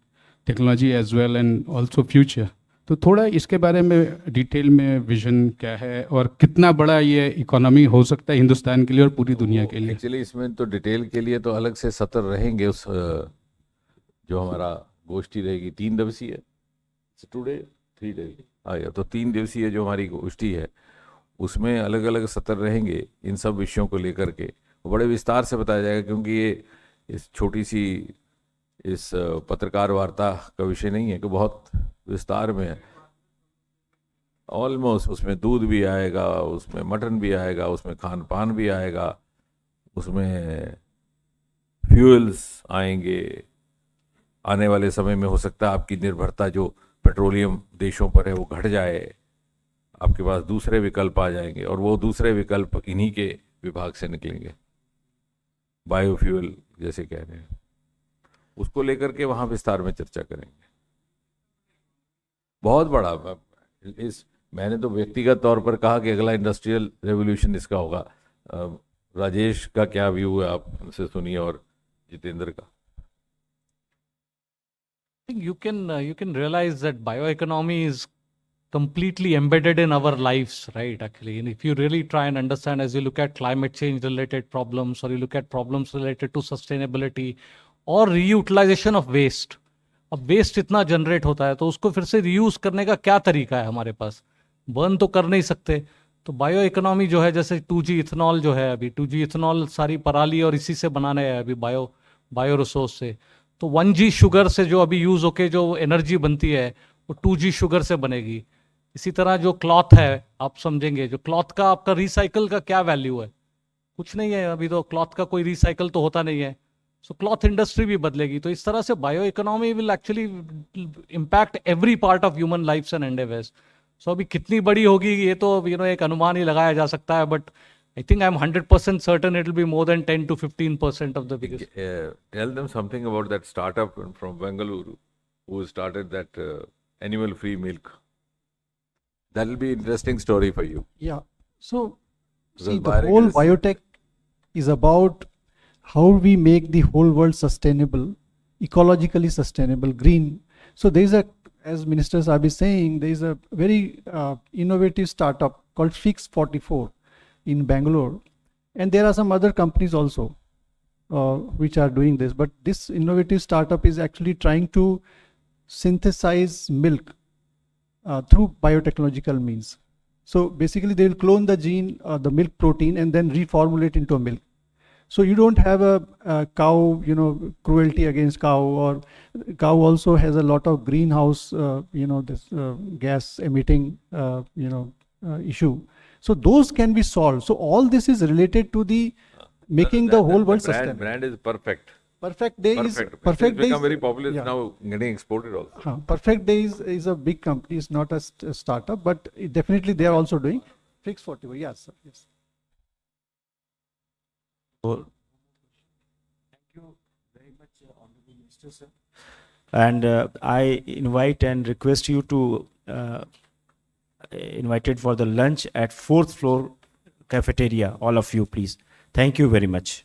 technology as well and also future. तो थोड़ा इसके बारे में डिटेल में विजन क्या है और कितना बड़ा ये इकोनॉमी हो सकता है हिंदुस्तान के लिए और पूरी दुनिया के लिए? एक्चुअली इसमें तो डिटेल के लिए तो अलग से सत्र रहेंगे. उस जो हमारा गोष्ठी रहेगी 3 दिवसीय, टुडे 3 डेज आएगा, तो 3 दिवसीय जो हमारी गोष्ठी है उसमें अलग अलग सत्र रहेंगे इन सब विषयों को लेकर के. बड़े विस्तार से बताया जाएगा क्योंकि ये इस छोटी सी इस पत्रकार वार्ता का विषय नहीं है कि बहुत विस्तार में है. ऑलमोस्ट उसमें दूध भी आएगा, उसमें मटन भी आएगा, उसमें खान पान भी आएगा, उसमें फ्यूल्स आएंगे. आने वाले समय में हो सकता है आपकी निर्भरता जो पेट्रोलियम देशों पर है वो घट जाए, आपके पास दूसरे विकल्प आ जाएंगे और वो दूसरे विकल्प इन्हीं के विभाग से निकलेंगे. बायोफ्यूल जैसे कह रहे हैं, उसको लेकर के वहाँ विस्तार में चर्चा करेंगे. बहुत बड़ा मैंने तो व्यक्तिगत तौर पर कहा कि अगला इंडस्ट्रियल रेवोल्यूशन इसका होगा. राजेश का क्या व्यू है, आप उनसे सुनिए, और जितेंद्र का. I think you can realize that bioeconomy is completely embedded in our lives, right? Actually, and if you really try and understand, as you look at climate change related problems, or you look at problems related to sustainability or reutilization of waste. अब waste इतना generate होता है तो उसको फिर से reuse करने का क्या तरीका है हमारे पास? बर्न तो कर नहीं सकते. तो बायो इकोनॉमी जो है, जैसे 2G इथेनॉल जो है, अभी 2G इथेनॉल सारी पराली और इसी से बनाने है अभी बायो रिसोर्स से. तो 1G शुगर से जो अभी यूज होके जो एनर्जी बनती है वो 2G शुगर से बनेगी. इसी तरह जो क्लॉथ है, आप समझेंगे, जो क्लॉथ का आपका रिसाइकल का क्या वैल्यू है? कुछ नहीं है. अभी तो क्लॉथ का कोई रिसाइकल तो होता नहीं है. सो क्लॉथ इंडस्ट्री भी बदलेगी. तो इस तरह से bio economy will actually impact every part of human lifes and endeavours. So अभी कितनी बड़ी होगी ये तो एक अनुमान ही लगाया जा सकता है, but I think I'm 100% certain it will be more than 10 to 15% of the biggest. Tell them something about that startup from Bengaluru who started that animal-free milk. That will be an interesting story for you. Yeah. So, see, the Because whole is- biotech is about how we make the whole world sustainable, ecologically sustainable, green. So there is a, as ministers are saying, there is a very innovative startup called Fix44 in Bangalore, and there are some other companies also which are doing this. But this innovative startup is actually trying to synthesize milk through biotechnological means. So basically, they will clone the gene, the milk protein, and then reformulate into a milk. So you don't have a cow, cruelty against cow, or cow also has a lot of greenhouse, this gas emitting, issue. So those can be solved. So all this is related to the making the whole world sustainable. Brand is perfect. Perfect Day It's become very popular. It's now getting exported also. Perfect Day is a big company. It's not a startup, but definitely they are also doing Fix44. Yes, sir. Yes. Thank you very much, Honorable Minister, sir. And I invite and request you to invited for the lunch at 4th floor cafeteria, all of you, please. Thank you very much.